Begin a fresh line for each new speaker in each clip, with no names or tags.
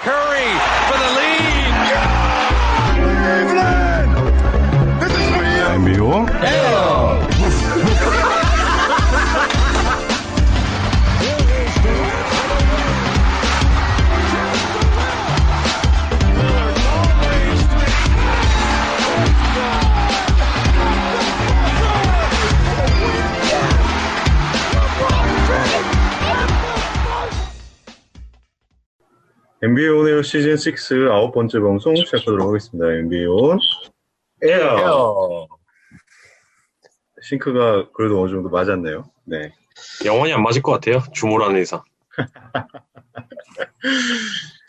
Curry for the lead.
Cleveland, this is for you.
MBO
NBA 온에어 시즌 6 9번째 방송 시작하도록 하겠습니다. NBA 온 에어. 싱크가 그래도 어느 정도 맞았네요. 네.
영원히 안 맞을 것 같아요. 주모라는 이상.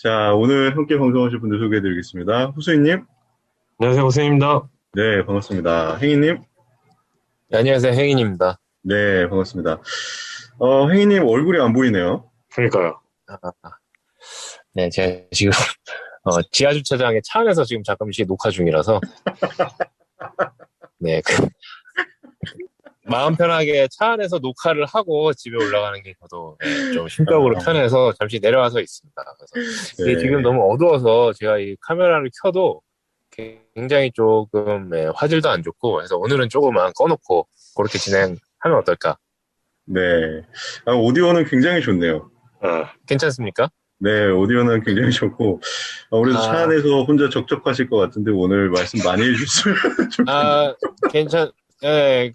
자, 오늘 함께 방송하실 분들 소개해드리겠습니다. 후수인님.
안녕하세요. 호승입니다.
네, 반갑습니다. 행희님.
네, 안녕하세요. 행인입니다.
네, 반갑습니다. 행희님 얼굴이 안 보이네요.
그러니까요.
네, 제가 지금 지하 주차장에 차 안에서 지금 잠깐씩 녹화 중이라서 네, 마음 편하게 차 안에서 녹화를 하고 집에 올라가는 게 저도 좀 심적으로 편해서 잠시 내려와서 있습니다. 그래서
네.
지금 너무 어두워서 제가 이 카메라를 켜도 굉장히 조금 화질도 안 좋고 그래서 오늘은 조금만 꺼놓고 그렇게 진행하면 어떨까?
네. 오디오는 굉장히 좋네요.
괜찮습니까?
네, 오디오는 굉장히 좋고, 그래도 차 안에서 혼자 적적하실 것 같은데, 오늘 말씀 많이 해주셨으면 좋겠네요.
네,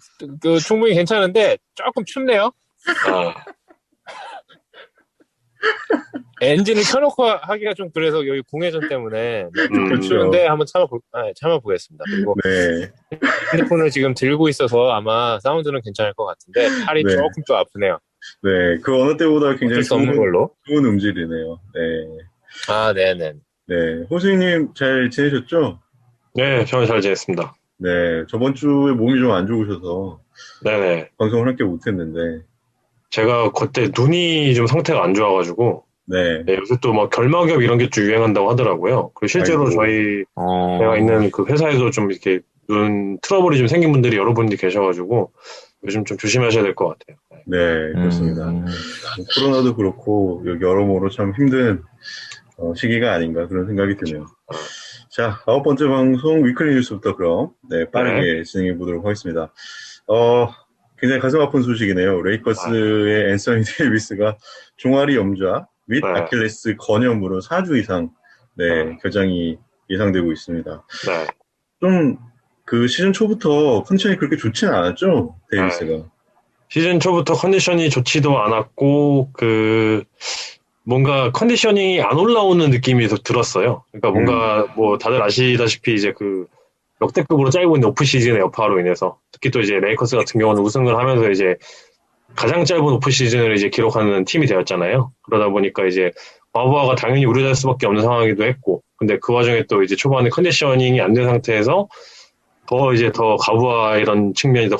충분히 괜찮은데, 조금 춥네요. 엔진을 켜놓고 하기가 좀 그래서 여기 공회전 때문에.
그렇죠.
그런데 한번 참아보겠습니다. 그리고
네.
핸드폰을 지금 들고 있어서 아마 사운드는 괜찮을 것 같은데, 팔이
네.
조금 또 아프네요.
네, 그 어느 때보다 굉장히
어쩔 수 없는 걸로.
좋은 음질이네요. 네.
네네.
네. 호수님 잘 지내셨죠?
네, 저는 잘 지냈습니다.
네, 저번 주에 몸이 좀 안 좋으셔서
네네.
방송을 함께 못했는데,
제가 그때 눈이 좀 상태가 안 좋아가지고,
네.
네, 요새 또 막 결막염 이런 게 좀 유행한다고 하더라고요. 그리고 실제로
아이고.
저희 제가 있는 그 회사에도 좀 이렇게 눈 트러블이 좀 생긴 분들이 여러분들이 계셔가지고, 요즘 좀 조심하셔야 될 것 같아요.
네, 그렇습니다. 코로나도 그렇고, 여러모로 참 힘든 시기가 아닌가 그런 생각이 드네요. 자, 9번째 방송 위클리 뉴스부터 그럼, 네, 빠르게 진행해 보도록 하겠습니다. 굉장히 가슴 아픈 소식이네요. 레이커스의 앤서니 데이비스가 종아리 염좌 및 아킬레스 건염으로 4주 이상, 네, 결장이 예상되고 있습니다.
네.
좀, 그 시즌 초부터 컨디션이 그렇게 좋지는 않았죠? 데이비스가.
시즌 초부터 컨디션이 좋지도 않았고, 뭔가 컨디셔닝이 안 올라오는 느낌이 더 들었어요. 그러니까 뭔가 뭐 다들 아시다시피 이제 역대급으로 짧은 오프 시즌의 여파로 인해서 특히 또 이제 레이커스 같은 경우는 우승을 하면서 이제 가장 짧은 오프 시즌을 이제 기록하는 팀이 되었잖아요. 그러다 보니까 이제 과부하가 당연히 우려될 수밖에 없는 상황이기도 했고, 근데 그 와중에 또 이제 초반에 컨디셔닝이 안 된 상태에서 더 과부하 이런 측면이 더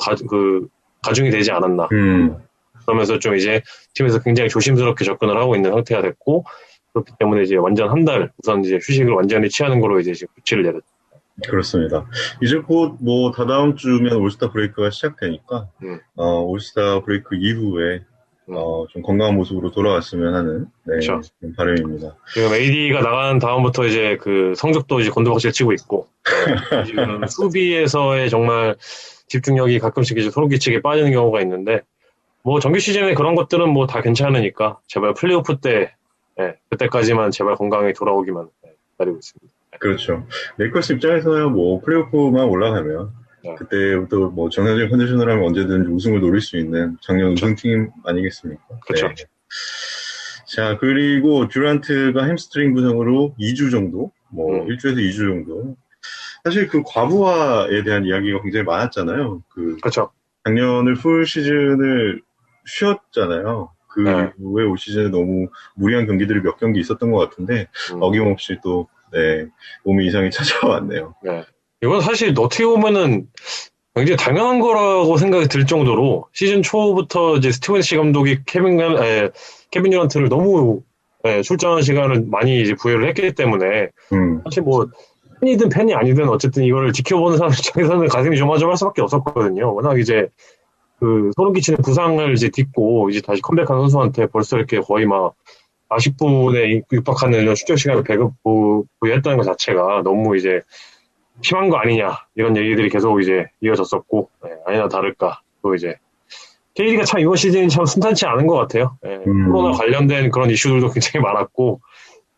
가중이 되지 않았나. 그러면서 좀 이제 팀에서 굉장히 조심스럽게 접근을 하고 있는 상태가 됐고, 그렇기 때문에 이제 완전 한 달 우선 이제 휴식을 완전히 취하는 거로 이제 지금 조치를 내렸죠.
그렇습니다. 이제 곧 뭐 다다음 주면 올스타 브레이크가 시작되니까 올스타 브레이크 이후에 좀 건강한 모습으로 돌아왔으면 하는
그렇죠.
바람입니다.
지금 AD가 나간 다음부터 이제 그 성적도 이제 곤두박질 치고 있고 지금 수비에서의 정말 집중력이 가끔씩 이제 소름 끼치게 빠지는 경우가 있는데 뭐 정규 시즌에 그런 것들은 뭐 다 괜찮으니까 제발 플레이오프 때 그때까지만 제발 건강하게 돌아오기만 기다리고 있습니다.
그렇죠. 레이커스 입장에서야 뭐 플레이오프만 올라가면 그때부터 뭐 정상적인 컨디션을 하면 언제든지 우승을 노릴 수 있는 작년 우승팀 아니겠습니까?
그렇죠.
네. 자, 그리고 듀란트가 햄스트링 부상으로 2주 정도, 뭐 1주에서 2주 정도. 사실 그 과부하에 대한 이야기가 굉장히 많았잖아요.
그렇죠.
작년을 풀 시즌을 쉬었잖아요. 그 이후에 올 시즌에 너무 무리한 경기들이 몇 경기 있었던 것 같은데 어김없이 또 몸이 이상이 찾아왔네요.
네. 이건 사실 어떻게 보면은 굉장히 당연한 거라고 생각이 들 정도로 시즌 초부터 이제 스티븐 씨 감독이 케빈 듀란트를 너무 출전 시간을 많이 이제 부여를 했기 때문에 사실 뭐 팬이든 팬이 아니든 어쨌든 이거를 지켜보는 사람 입장에서는 가슴이 조마조마할 수밖에 없었거든요. 워낙 이제 그 소름 끼치는 부상을 이제 딛고 이제 다시 컴백한 선수한테 벌써 이렇게 거의 막 40분에 육박하는 이런 출전 시간을 부여했다는 것 자체가 너무 이제 심한 거 아니냐 이런 얘기들이 계속 이제 이어졌었고 아니나 다를까 또 이제 KD가 참 이번 시즌이 참 순탄치 않은 것 같아요. 코로나 관련된 그런 이슈들도 굉장히 많았고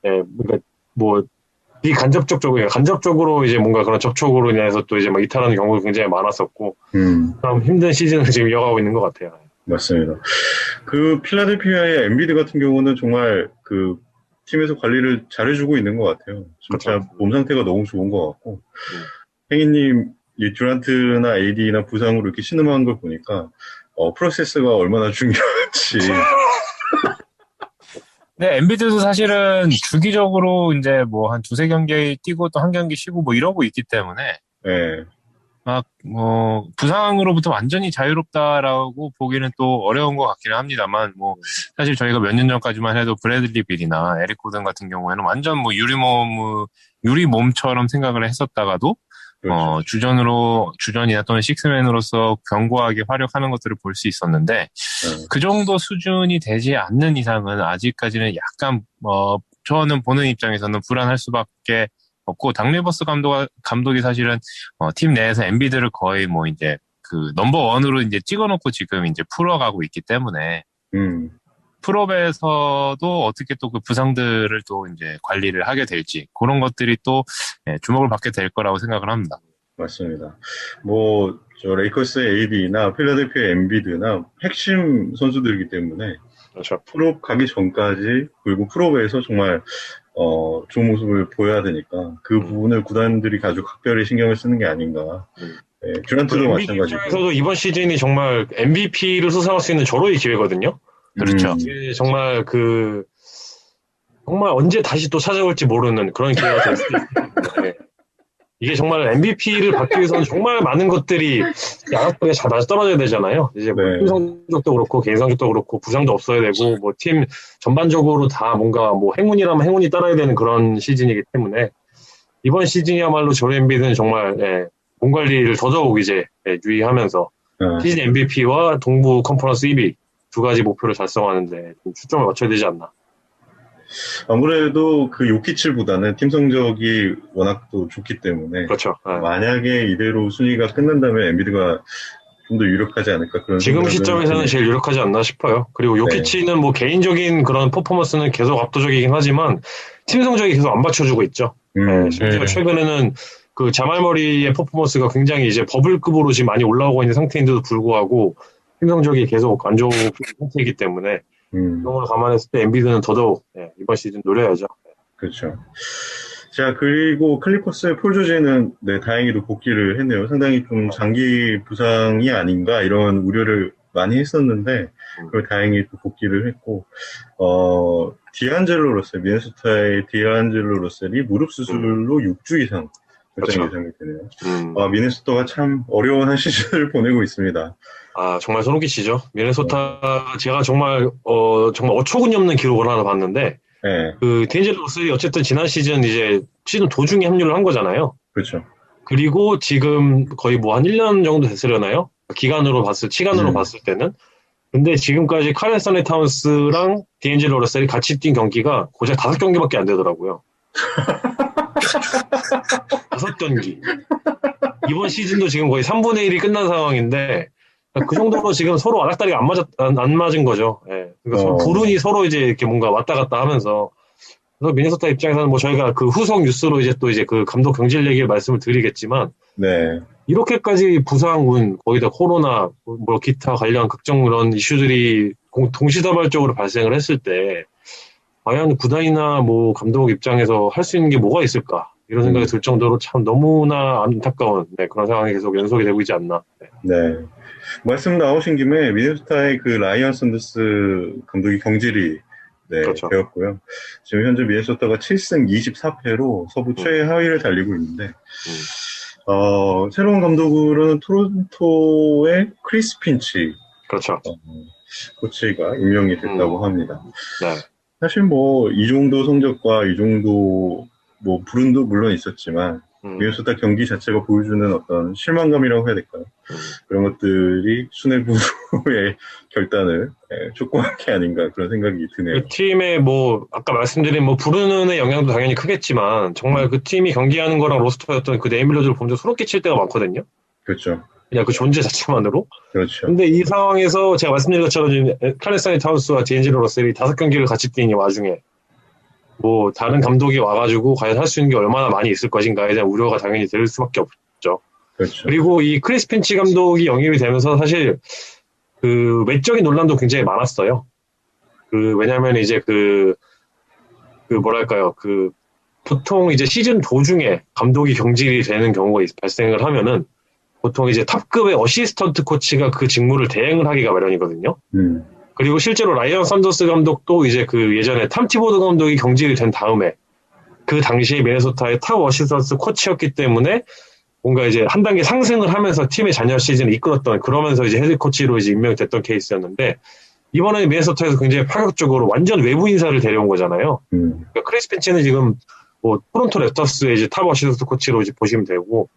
그러니까 뭐 간접적으로 이제 뭔가 그런 접촉으로 인해서 또 이제 막 이탈하는 경우도 굉장히 많았었고 참 힘든 시즌을 지금 이어가고 있는 것 같아요.
맞습니다. 그 필라델피아의 엔비드 같은 경우는 정말 그 팀에서 관리를 잘해주고 있는 것 같아요. 진짜
그렇죠.
몸 상태가 너무 좋은 것 같고 행인님 이 듀란트나 AD나 부상으로 이렇게 신음한 걸 보니까 프로세스가 얼마나 중요한지.
네, 엔비드도 사실은 주기적으로 이제 뭐 한 두세 경기 뛰고 또 한 경기 쉬고 뭐 이러고 있기 때문에
네.
막 뭐 부상으로부터 완전히 자유롭다라고 보기는 또 어려운 것 같기는 합니다만 뭐 사실 저희가 몇 년 전까지만 해도 브래들리 빌이나 에릭 고든 같은 경우에는 완전 뭐 유리몸처럼 생각을 했었다가도
그렇죠.
주전이나 또는 식스맨으로서 견고하게 활약하는 것들을 볼 수 있었는데, 그 정도 수준이 되지 않는 이상은 아직까지는 약간, 저는 보는 입장에서는 불안할 수밖에 없고, 닥 리버스 감독이 사실은, 팀 내에서 엔비드를 거의 뭐 이제 그 넘버원으로 이제 찍어놓고 지금 이제 풀어가고 있기 때문에, 풀업에서도 어떻게 또 그 부상들을 또 이제 관리를 하게 될지 그런 것들이 또 주목을 받게 될 거라고 생각을 합니다.
맞습니다. 뭐 저 레이커스의 AD나 필라델피아 엔비드나 핵심 선수들이기 때문에
그렇죠.
풀업 가기 전까지 그리고 풀업에서 정말 좋은 모습을 보여야 되니까 그 부분을 구단들이 아주 각별히 신경을 쓰는 게 아닌가. 네, 듀란트도 마찬가지고.
입장에서도 이번 시즌이 정말 MVP를 수상할 수 있는 절호의 기회거든요.
그렇죠.
정말 정말 언제 다시 또 찾아올지 모르는 그런 기회가 될 수도 있습니다. 네. 이게 정말 MVP를 받기 위해서는 정말 많은 것들이 양학적에 다 떨어져야 되잖아요. 이제 뭐 팀 성적도 그렇고 개인 성적도 그렇고 부상도 없어야 되고 뭐 팀 전반적으로 다 뭔가 뭐 행운이라면 행운이 따라야 되는 그런 시즌이기 때문에 이번 시즌이야말로 조엘 엠비드는 정말 몸 관리를 더더욱 이제 유의하면서 시즌 MVP와 동부 컨퍼런스 2위 두 가지 목표를 달성하는데 좀 초점을 맞춰야 되지 않나.
아무래도 그 요키치보다는 팀 성적이 워낙 또 좋기 때문에
그렇죠.
만약에 이대로 순위가 끝난다면 엔비드가 좀 더 유력하지 않을까 그런
지금 시점에서는 제일 유력하지 않나 싶어요. 그리고 요키치는 뭐 개인적인 그런 퍼포먼스는 계속 압도적이긴 하지만 팀 성적이 계속 안 받쳐주고 있죠. 심지어 최근에는 그 자말 머리의 퍼포먼스가 굉장히 이제 버블급으로 지금 많이 올라오고 있는 상태인데도 불구하고 팀 성적이 계속 안 좋은 상태이기 때문에 그런 걸 감안했을 때 엔비드는 더더욱 이번 시즌 노려야죠.
그렇죠. 자, 그리고 클리퍼스의 폴 조지는 다행히도 복귀를 했네요. 상당히 좀 장기 부상이 아닌가 이런 우려를 많이 했었는데 그걸 다행히 또 복귀를 했고 디안젤로 러셀, 미네소타의 디안젤로 러셀이 무릎 수술로 6주 이상 결정 예상이 되네요. 미네소타가 참 어려운 한 시즌을 보내고 있습니다.
정말 소름 끼치죠. 미네소타 제가 정말 어처구니 없는 기록을 하나 봤는데 그 디안젤로 러셀이 어쨌든 지난 시즌 이제 시즌 도중에 합류를 한 거잖아요.
그렇죠.
그리고 지금 거의 뭐 한 1년 정도 됐으려나요? 시간으로 봤을 때는. 근데 지금까지 카렌 산레 타운스랑 디안젤로 러셀이 같이 뛴 경기가 고작 5경기밖에 안 되더라고요. 5경기. 이번 시즌도 지금 거의 3분의 1이 끝난 상황인데, 그 정도로 지금 서로 알락다리가 안 맞은 거죠. 그러니까 불운이 서로 이제 이렇게 뭔가 왔다 갔다 하면서. 그래서 미네소타 입장에서는 뭐 저희가 그 후속 뉴스로 이제 또 이제 그 감독 경질 얘기를 말씀을 드리겠지만, 이렇게까지 부상운, 거기다 코로나, 뭐 기타 관련 극정 그런 이슈들이 동시다발적으로 발생을 했을 때, 과연 구단이나 뭐 감독 입장에서 할 수 있는 게 뭐가 있을까? 이런 생각이 들 정도로 참 너무나 안타까운 그런 상황이 계속 연속이 되고 있지 않나.
말씀 나오신 김에 미네소타의 그 라이언 샌더스 감독이 경질이
그렇죠.
되었고요. 지금 현재 미네소타가 7승 24패로 서부 최하위를 달리고 있는데 새로운 감독으로는 토론토의 크리스 핀치
그렇죠.
코치가 임명이 됐다고 합니다.
네.
사실 뭐 이 정도 성적과 이 정도 뭐 불운도 물론 있었지만 미네소타 경기 자체가 보여주는 어떤 실망감이라고 해야 될까요? 그런 것들이 수뇌부의 결단을 촉구한 게 아닌가 그런 생각이 드네요.
그 팀의 뭐 아까 말씀드린 뭐 브루노의 영향도 당연히 크겠지만 정말 그 팀이 경기하는 거랑 로스터였던 그 네임빌러들을 보면서 소름 끼칠 때가 많거든요.
그렇죠.
그냥 그 존재 자체만으로.
그렇죠.
근데 이 상황에서 제가 말씀드린 것처럼 칼레스타니 타운스와 제인지로 러셀이 5경기를 같이 뛴 와중에 뭐 다른 감독이 와가지고 과연 할 수 있는 게 얼마나 많이 있을 것인가에 대한 우려가 당연히 될 수밖에 없죠.
그렇죠.
그리고 이 크리스 핀치 감독이 영입이 되면서 사실 그 외적인 논란도 굉장히 많았어요. 그 왜냐하면 이제 그 뭐랄까요 그 보통 이제 시즌 도중에 감독이 경질이 되는 경우가 발생을 하면은 보통 이제 탑급의 어시스턴트 코치가 그 직무를 대행을 하기가 마련이거든요. 그리고 실제로 라이언 산더스 감독도 이제 그 예전에 탐 티보드 감독이 경질이 된 다음에 그 당시에 미네소타의 탑 어시스턴트 코치였기 때문에 뭔가 이제 한 단계 상승을 하면서 팀의 잔여 시즌을 이끌었던 그러면서 이제 헤드 코치로 이제 임명이 됐던 케이스였는데 이번에 미네소타에서 굉장히 파격적으로 완전 외부 인사를 데려온 거잖아요. 그러니까 크리스 핀치는 지금 뭐 토론토 랩터스의 이제 탑 어시스턴트 코치로 이제 보시면 되고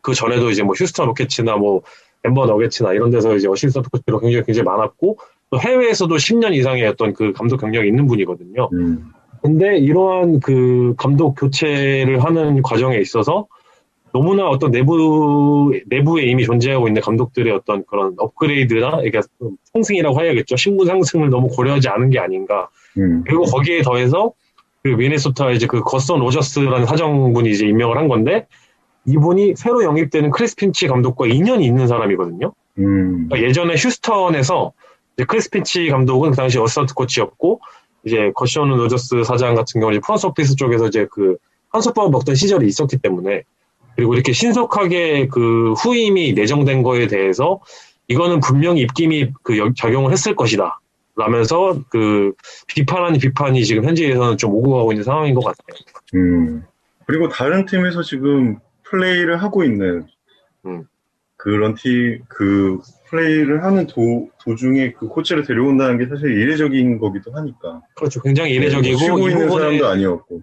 그 전에도 이제 뭐 휴스턴 로켓츠나 뭐 덴버 너겟츠나 이런 데서 이제 어시스턴트 코치로 굉장히 많았고 또 해외에서도 10년 이상의 어떤 그 감독 경력이 있는 분이거든요. 근데 이러한 그 감독 교체를 하는 과정에 있어서 너무나 어떤 내부에 이미 존재하고 있는 감독들의 어떤 그런 업그레이드나 그러니까 상승이라고 해야겠죠. 신분 상승을 너무 고려하지 않은 게 아닌가. 그리고 거기에 더해서 그 미네소타 이제 그 거스턴 로저스라는 사정분이 이제 임명을 한 건데 이분이 새로 영입되는 크리스 핀치 감독과 인연이 있는 사람이거든요. 그러니까 예전에 휴스턴에서 이제 크리스 핀치 감독은 그 당시 어시스턴트 코치였고 이제 거스턴 로저스 사장 같은 경우는 프런트 오피스 쪽에서 이제 그 한솥밥을 먹던 시절이 있었기 때문에 그리고 이렇게 신속하게 그 후임이 내정된 거에 대해서 이거는 분명히 입김이 그 작용을 했을 것이다. 라면서 그 비판이 지금 현지에서는 좀 오고 가고 있는 상황인 것 같아요.
그리고 다른 팀에서 지금 플레이를 하고 있는 그런 그 플레이를 하는 도중에 그 코치를 데려온다는 게 사실 이례적인 거기도 하니까.
그렇죠. 굉장히 이례적이고.
쉬고 있는 사람도 아니었고.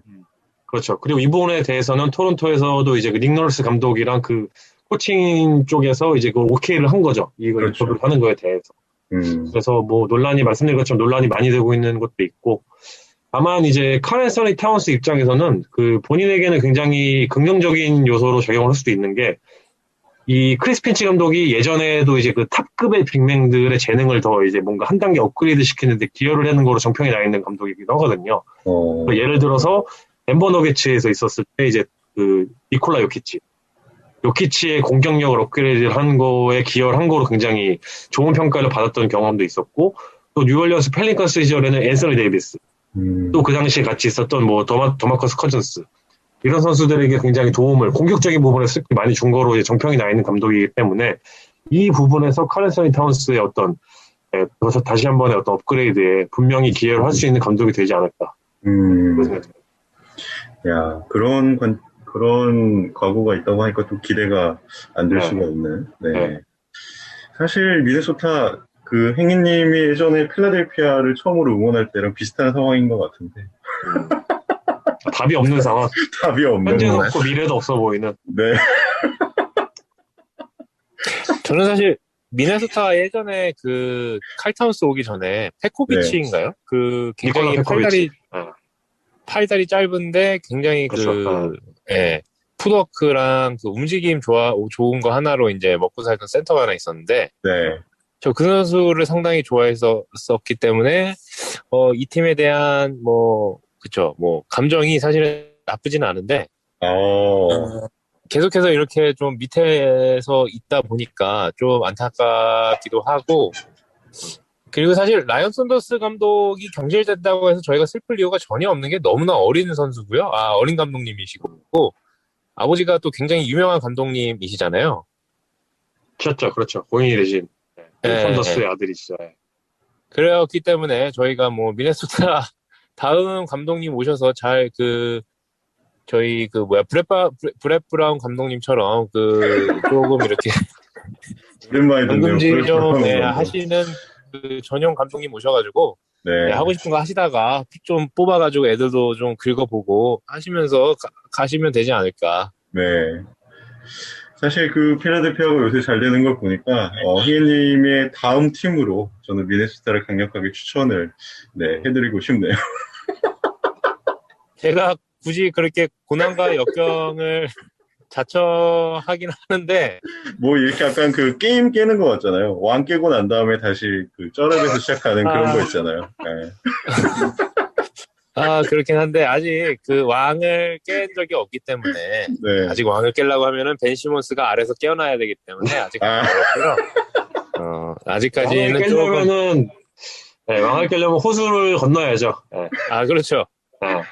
그렇죠. 그리고 이 부분에 대해서는 토론토에서도 이제 그 닉 너러스 감독이랑 그 코칭 쪽에서 이제 그 오케이를 한 거죠. 이걸
그렇죠.
인터뷰를 하는 거에 대해서. 그래서 뭐 말씀드린 것처럼 논란이 많이 되고 있는 것도 있고. 다만 이제 칼앤서니 타운스 입장에서는 그 본인에게는 굉장히 긍정적인 요소로 작용을 할 수도 있는 게 이 크리스 핀치 감독이 예전에도 이제 그 탑급의 빅맨들의 재능을 더 이제 뭔가 한 단계 업그레이드 시키는데 기여를 하는 거로 정평이 나 있는 감독이기도 하거든요. 예를 들어서 덴버 너게츠에서 있었을 때 이제 그 니콜라 요키치의 공격력을 업그레이드 한 거에 기여를 한 거로 굉장히 좋은 평가를 받았던 경험도 있었고 또 뉴올리언스 펠리컨스 시절에는 앤서니 데이비스 또 그 당시에 같이 있었던 뭐 더마커스 커즌스 이런 선수들에게 굉장히 공격적인 부분에 많이 준 거로 이제 정평이 나 있는 감독이기 때문에 이 부분에서 칼앤서니 타운스의 어떤 다시 한 번의 어떤 업그레이드에 분명히 기여를 할 수 있는 감독이 되지 않을까.
야, 그런 과거가 있다고 하니까 또 기대가 안 될 수가 없는. 네. 사실 미네소타 그 행인님이 예전에 필라델피아를 처음으로 응원할 때랑 비슷한 상황인 것 같은데.
답이 없는 상황.
답이 없는.
현재도 없고 미래도 없어 보이는.
네.
저는 사실 미네소타 예전에 그 칼타운스 오기 전에 페코비치인가요? 그 굉장히 팔다리 짧은데 굉장히
그렇죠.
풋워크랑 그 움직임 좋은 거 하나로 이제 먹고 살던 센터가 하나 있었는데
네.
저 그 선수를 상당히 좋아했었기 때문에 이 팀에 대한 그쵸 감정이 사실은 나쁘지는 않은데 계속해서 이렇게 좀 밑에서 있다 보니까 좀 안타깝기도 하고 그리고 사실 라이언 샌더스 감독이 경질됐다고 해서 저희가 슬플 이유가 전혀 없는 게 너무나 어린 선수고요. 어린 감독님이시고 아버지가 또 굉장히 유명한 감독님이시잖아요.
그렇죠. 고인이 되신 샌더스의 아들이시죠.
그렇기 때문에 저희가 미네소타 다음 감독님 오셔서 잘 저희 브렛 브라운 감독님처럼 조금 이렇게 감금질 좀 하시는 그 전용 감독님 오셔가지고 하고 싶은 거 하시다가 픽 좀 뽑아가지고 애들도 좀 긁어보고 하시면서 가시면 되지 않을까.
네. 사실 그 필라델피아가 요새 잘 되는 걸 보니까 희애님의 다음 팀으로 저는 미네소타를 강력하게 추천을 해드리고 싶네요.
제가 굳이 그렇게 고난과 역경을 자처하긴 하는데
뭐 이렇게 약간 그 게임 깨는 거 같잖아요. 왕 깨고 난 다음에 다시 그 쩌럽에서 시작하는 그런 거 있잖아요. 네.
그렇긴 한데 아직 그 왕을 깬 적이 없기 때문에
네.
아직 왕을 깨려고 하면은 벤 시몬스가 아래서 깨어나야 되기 때문에 아직 안 그렇고요. 아직까지는
왕을 깨려면은 왕을 깨려면 호수를 건너야죠. 네.
그렇죠.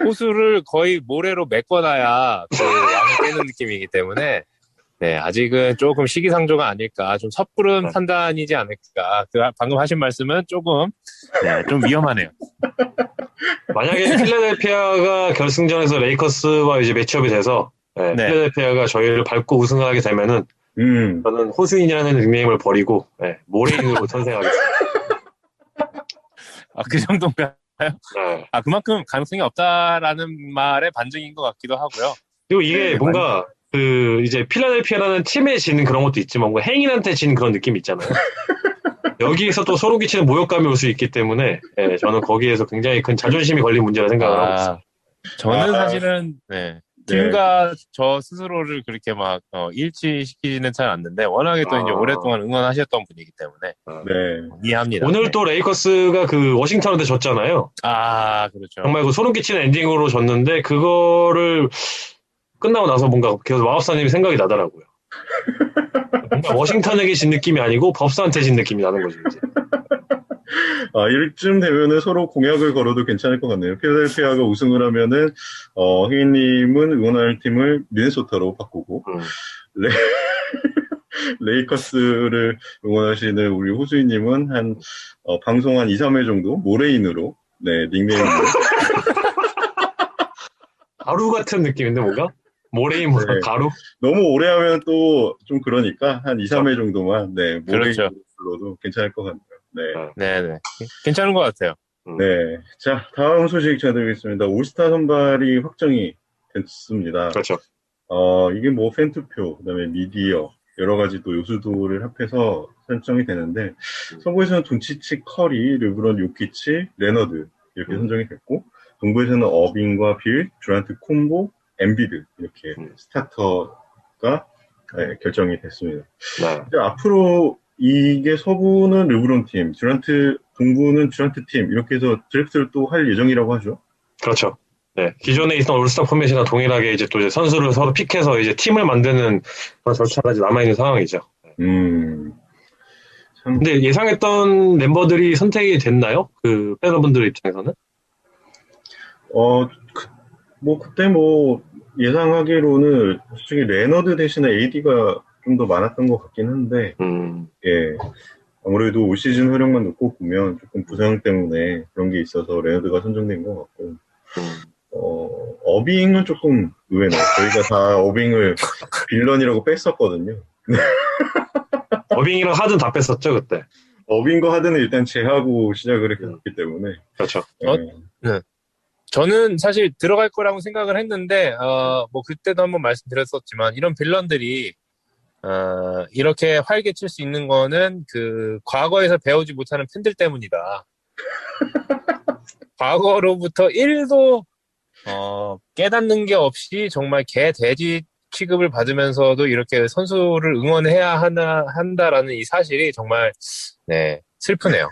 호수를 거의 모래로 메꿔놔야 그 왕을 깨는 느낌이기 때문에 아직은 조금 시기상조가 아닐까, 좀 섣부른 판단이지 않을까. 방금 하신 말씀은 조금 좀 위험하네요.
만약에 필라델피아가 결승전에서 레이커스와 이제 매치업이 돼서 필라델피아가 저희를 밟고 우승하게 되면은 저는 호수인이라는 닉네임을 버리고 모레인으로 선생하겠습니다.
그 정도인가요? 그만큼 가능성이 없다라는 말의 반증인 것 같기도 하고요.
그리고 이게 뭔가 이제 필라델피아라는 팀에 지는 그런 것도 있지만 뭔가 행인한테 지는 그런 느낌이 있잖아요. 여기에서 또 소름 끼치는 모욕감이 올 수 있기 때문에 저는 거기에서 굉장히 큰 자존심이 걸린 문제라 생각을 하고 있어요.
저는 사실은 팀과 저 스스로를 그렇게 막 일치시키지는 잘 않는데 워낙에 또 이제 오랫동안 응원하셨던 분이기 때문에 이해합니다.
오늘 또 레이커스가 그 워싱턴한테 졌잖아요.
그렇죠.
정말 그 소름 끼치는 엔딩으로 졌는데 그거를 끝나고 나서 뭔가 계속 마법사님이 생각이 나더라고요. 뭔가 워싱턴에게 진 느낌이 아니고 법사한테 진 느낌이 나는 거죠, 이제.
이쯤 되면은 서로 공약을 걸어도 괜찮을 것 같네요. 필라델피아가 우승을 하면은, 희애님은 응원할 팀을 미네소타로 바꾸고, 레이커스를 응원하시는 우리 호수이님은 방송 한 2, 3회 정도 모레인으로, 닉네임으로.
가루 같은 느낌인데, 뭔가? 모레인 가루?
너무 오래 하면 또 좀 그러니까 한 2, 3회 정도만 모레인으로
그렇죠.
불러도 괜찮을 것 같네요.
네네. 괜찮은 것 같아요.
네. 자, 다음 소식 전해드리겠습니다. 올스타 선발이 확정이 됐습니다.
그렇죠.
이게 뭐 팬투표, 그다음에 미디어, 여러 가지 또 요소들을 합해서 선정이 되는데, 서부에서는 돈치치, 커리, 르브론, 요키치, 레너드 이렇게 선정이 됐고, 동부에서는 어빙과 빌, 듀란트 콤보, 엠비드 이렇게 스타터가 결정이 됐습니다. 앞으로 이게 서부는 르브론 팀, 동부는 듀란트 팀 이렇게 해서 드래프트를 또 할 예정이라고 하죠.
그렇죠. 기존에 있던 올스타 포맷이나 동일하게 이제 또 이제 선수를 서로 픽해서 이제 팀을 만드는 그런 절차가 남아있는 상황이죠. 근데 예상했던 멤버들이 선택이 됐나요? 그 팬분들 입장에서는?
그때 예상하기로는 솔직히 레너드 대신에 AD가 좀 더 많았던 것 같긴 한데, 아무래도 올 시즌 활약만 놓고 보면 조금 부상 때문에 그런 게 있어서 레너드가 선정된 것 같고, 어빙은 조금 의외네요. 저희가 다 어빙을 빌런이라고 뺐었거든요.
어빙이랑 하든 다 뺐었죠, 그때.
어빙과 하든은 일단 제하고 시작을 했기 때문에.
그렇죠.
저는 사실 들어갈 거라고 생각을 했는데, 그때도 한번 말씀드렸었지만, 이런 빌런들이, 이렇게 활개칠 수 있는 거는 과거에서 배우지 못하는 팬들 때문이다. 과거로부터 1도, 깨닫는 게 없이 정말 개, 돼지 취급을 받으면서도 이렇게 선수를 응원해야 한다라는 이 사실이 정말, 슬프네요.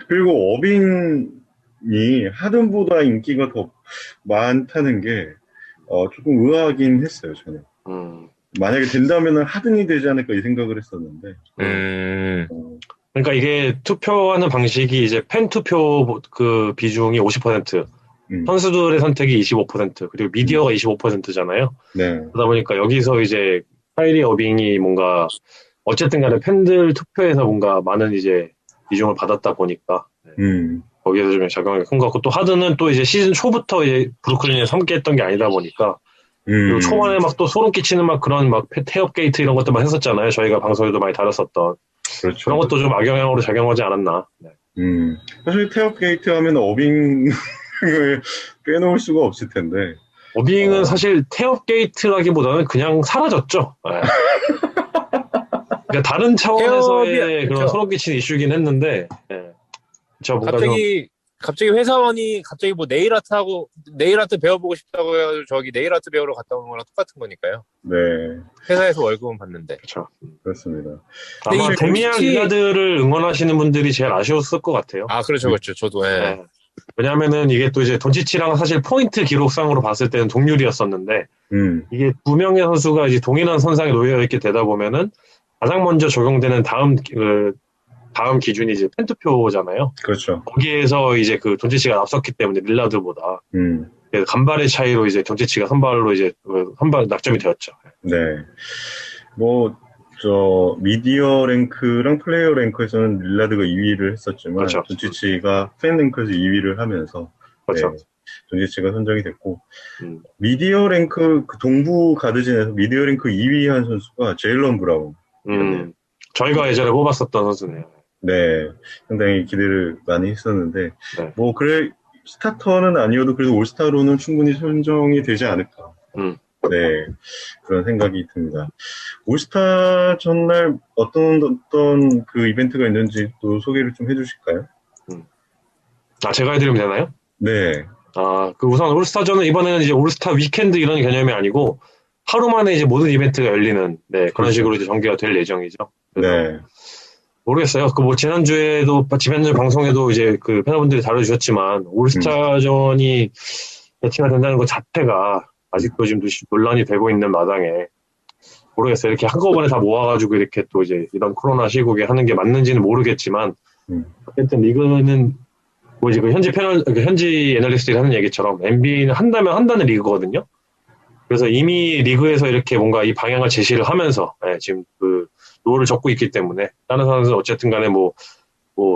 그리고 어빙이 하든보다 인기가 더 많다는 게, 조금 의아하긴 했어요, 저는. 만약에 된다면 하든이 되지 않을까 이 생각을 했었는데.
그러니까 이게 투표하는 방식이 이제 팬 투표 그 비중이 50%, 선수들의 선택이 25%, 그리고 미디어가 25%잖아요. 그러다 보니까 여기서 이제 카이리 어빙이 뭔가 어쨌든 간에 팬들 투표에서 뭔가 많은 이제 비중을 받았다 보니까 거기에서 좀 작용이 큰 것 같고, 또 하든은 또 이제 시즌 초부터 이제 브루클린에 함께했던 게 아니다 보니까 그리고 초반에 막 또 소름 끼치는 막 그런 막 태업 게이트 이런 것들만 했었잖아요. 저희가 방송에도 많이 다뤘었던.
그렇죠.
그런 것도 좀 악영향으로 작용하지 않았나.
사실 태업 게이트 하면 어빙을 빼놓을 수가 없을 텐데,
어빙은 사실 태업 게이트라기보다는 그냥 사라졌죠. 네. 그러니까 다른 차원에서의 그런
그렇죠.
소름 끼치는 이슈긴 했는데, 네. 저 뭔가
갑자기 회사원이 갑자기 뭐 네일아트 배워보고 싶다고 해가지고 저기 네일아트 배우러 갔다 온 거랑 똑같은 거니까요.
네,
회사에서 월급은 받는데.
그렇죠.
그렇습니다.
아마
근데 이
데미안
솔직히-
릴라드를 응원하시는 분들이 제일 아쉬웠을 것 같아요.
아, 그렇죠. 저도, 예.
네. 왜냐면은 이게 또 이제 돈치치랑 사실 포인트 기록상으로 봤을 때는 동률이었었는데, 이게 두 명의 선수가 이제 동일한 선상에 놓여 있게 되다 보면은 가장 먼저 적용되는 다음 기준이 이제 팬투표잖아요.
그렇죠.
거기에서 이제 그 돈치치가 앞섰기 때문에 릴라드보다 간발의 차이로 이제 돈치치가 선발로 이제 선발 낙점이 되었죠.
네. 뭐, 미디어 랭크랑 플레이어 랭크에서는 릴라드가 2위를 했었지만,
그렇죠.
돈치치가 팬 랭크에서 2위를 하면서,
그렇죠.
네, 돈치치가 선정이 됐고,
음.
미디어 랭크, 그 동부 가드진에서 미디어 랭크 2위 한 선수가 제일런 브라운.
저희가 예전에 뽑았었던 선수네요.
네. 상당히 기대를 많이 했었는데,
네.
뭐, 그래, 스타터는 아니어도 그래도 올스타로는 충분히 선정이 되지 않을까. 네. 그런 생각이 듭니다. 올스타 전날 어떤 그 이벤트가 있는지 또 소개를 좀 해주실까요?
제가 해드리면 되나요?
네.
그 우선 올스타전은 이번에는 이제 올스타 위켄드 이런 개념이 아니고 하루 만에 이제 모든 이벤트가 열리는 그런
그렇죠. 식으로
이제 전개가 될 예정이죠.
네.
모르겠어요. 지난주 방송에도 이제 그 팬분들이 다뤄주셨지만 올스타전이 배치가 된다는 것 자체가 아직도 지금 논란이 되고 있는 마당에 모르겠어요. 이렇게 한꺼번에 다 모아가지고 이렇게 또 이제 이런 코로나 시국에 하는 게 맞는지는 모르겠지만 어쨌든 리그는 뭐 이제 현지 애널리스트들이 하는 얘기처럼 NBA는 한다면 한다는 리그거든요. 그래서 이미 리그에서 이렇게 뭔가 이 방향을 제시를 하면서 지금 그 노를 젓고 있기 때문에 다른 선수는 어쨌든 간에 뭐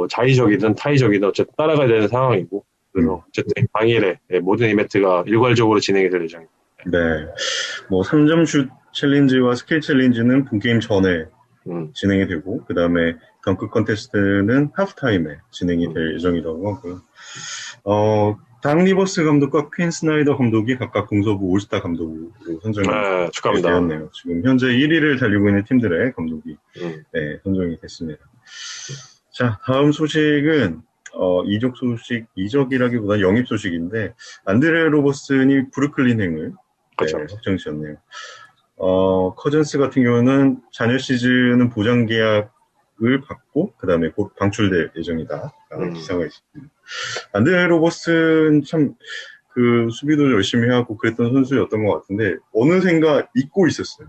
자의적이든 타의적이든 어쨌든 따라가야 되는 상황이고 그래서 어쨌든 당일에 모든 이벤트가 일괄적으로 진행이 될 예정입니다.
네. 뭐 3점 슛 챌린지와 스킬 챌린지는 본게임 전에 진행이 되고 그 다음에 덩크 컨테스트는 하프타임에 진행이 될 예정이라고 하고요. 당 리버스 감독과 퀸 스나이더 감독이 각각 공서부 올스타 감독으로 선정이
축하합니다.
되었네요. 지금 현재 1위를 달리고 있는 팀들의 감독이 선정이 됐습니다. 자, 다음 소식은 이적이라기보다 영입 소식인데 안드레 로버슨이 브루클린행을 확정지었네요. 커즌스 같은 경우는 잔여 시즌은 보장 계약을 받고 그 다음에 곧 방출될 예정이다. 기사가 있습니다. 안드레 로버슨 참 그 수비도 열심히 하고 그랬던 선수였던 것 같은데 어느샌가 잊고 있었어요.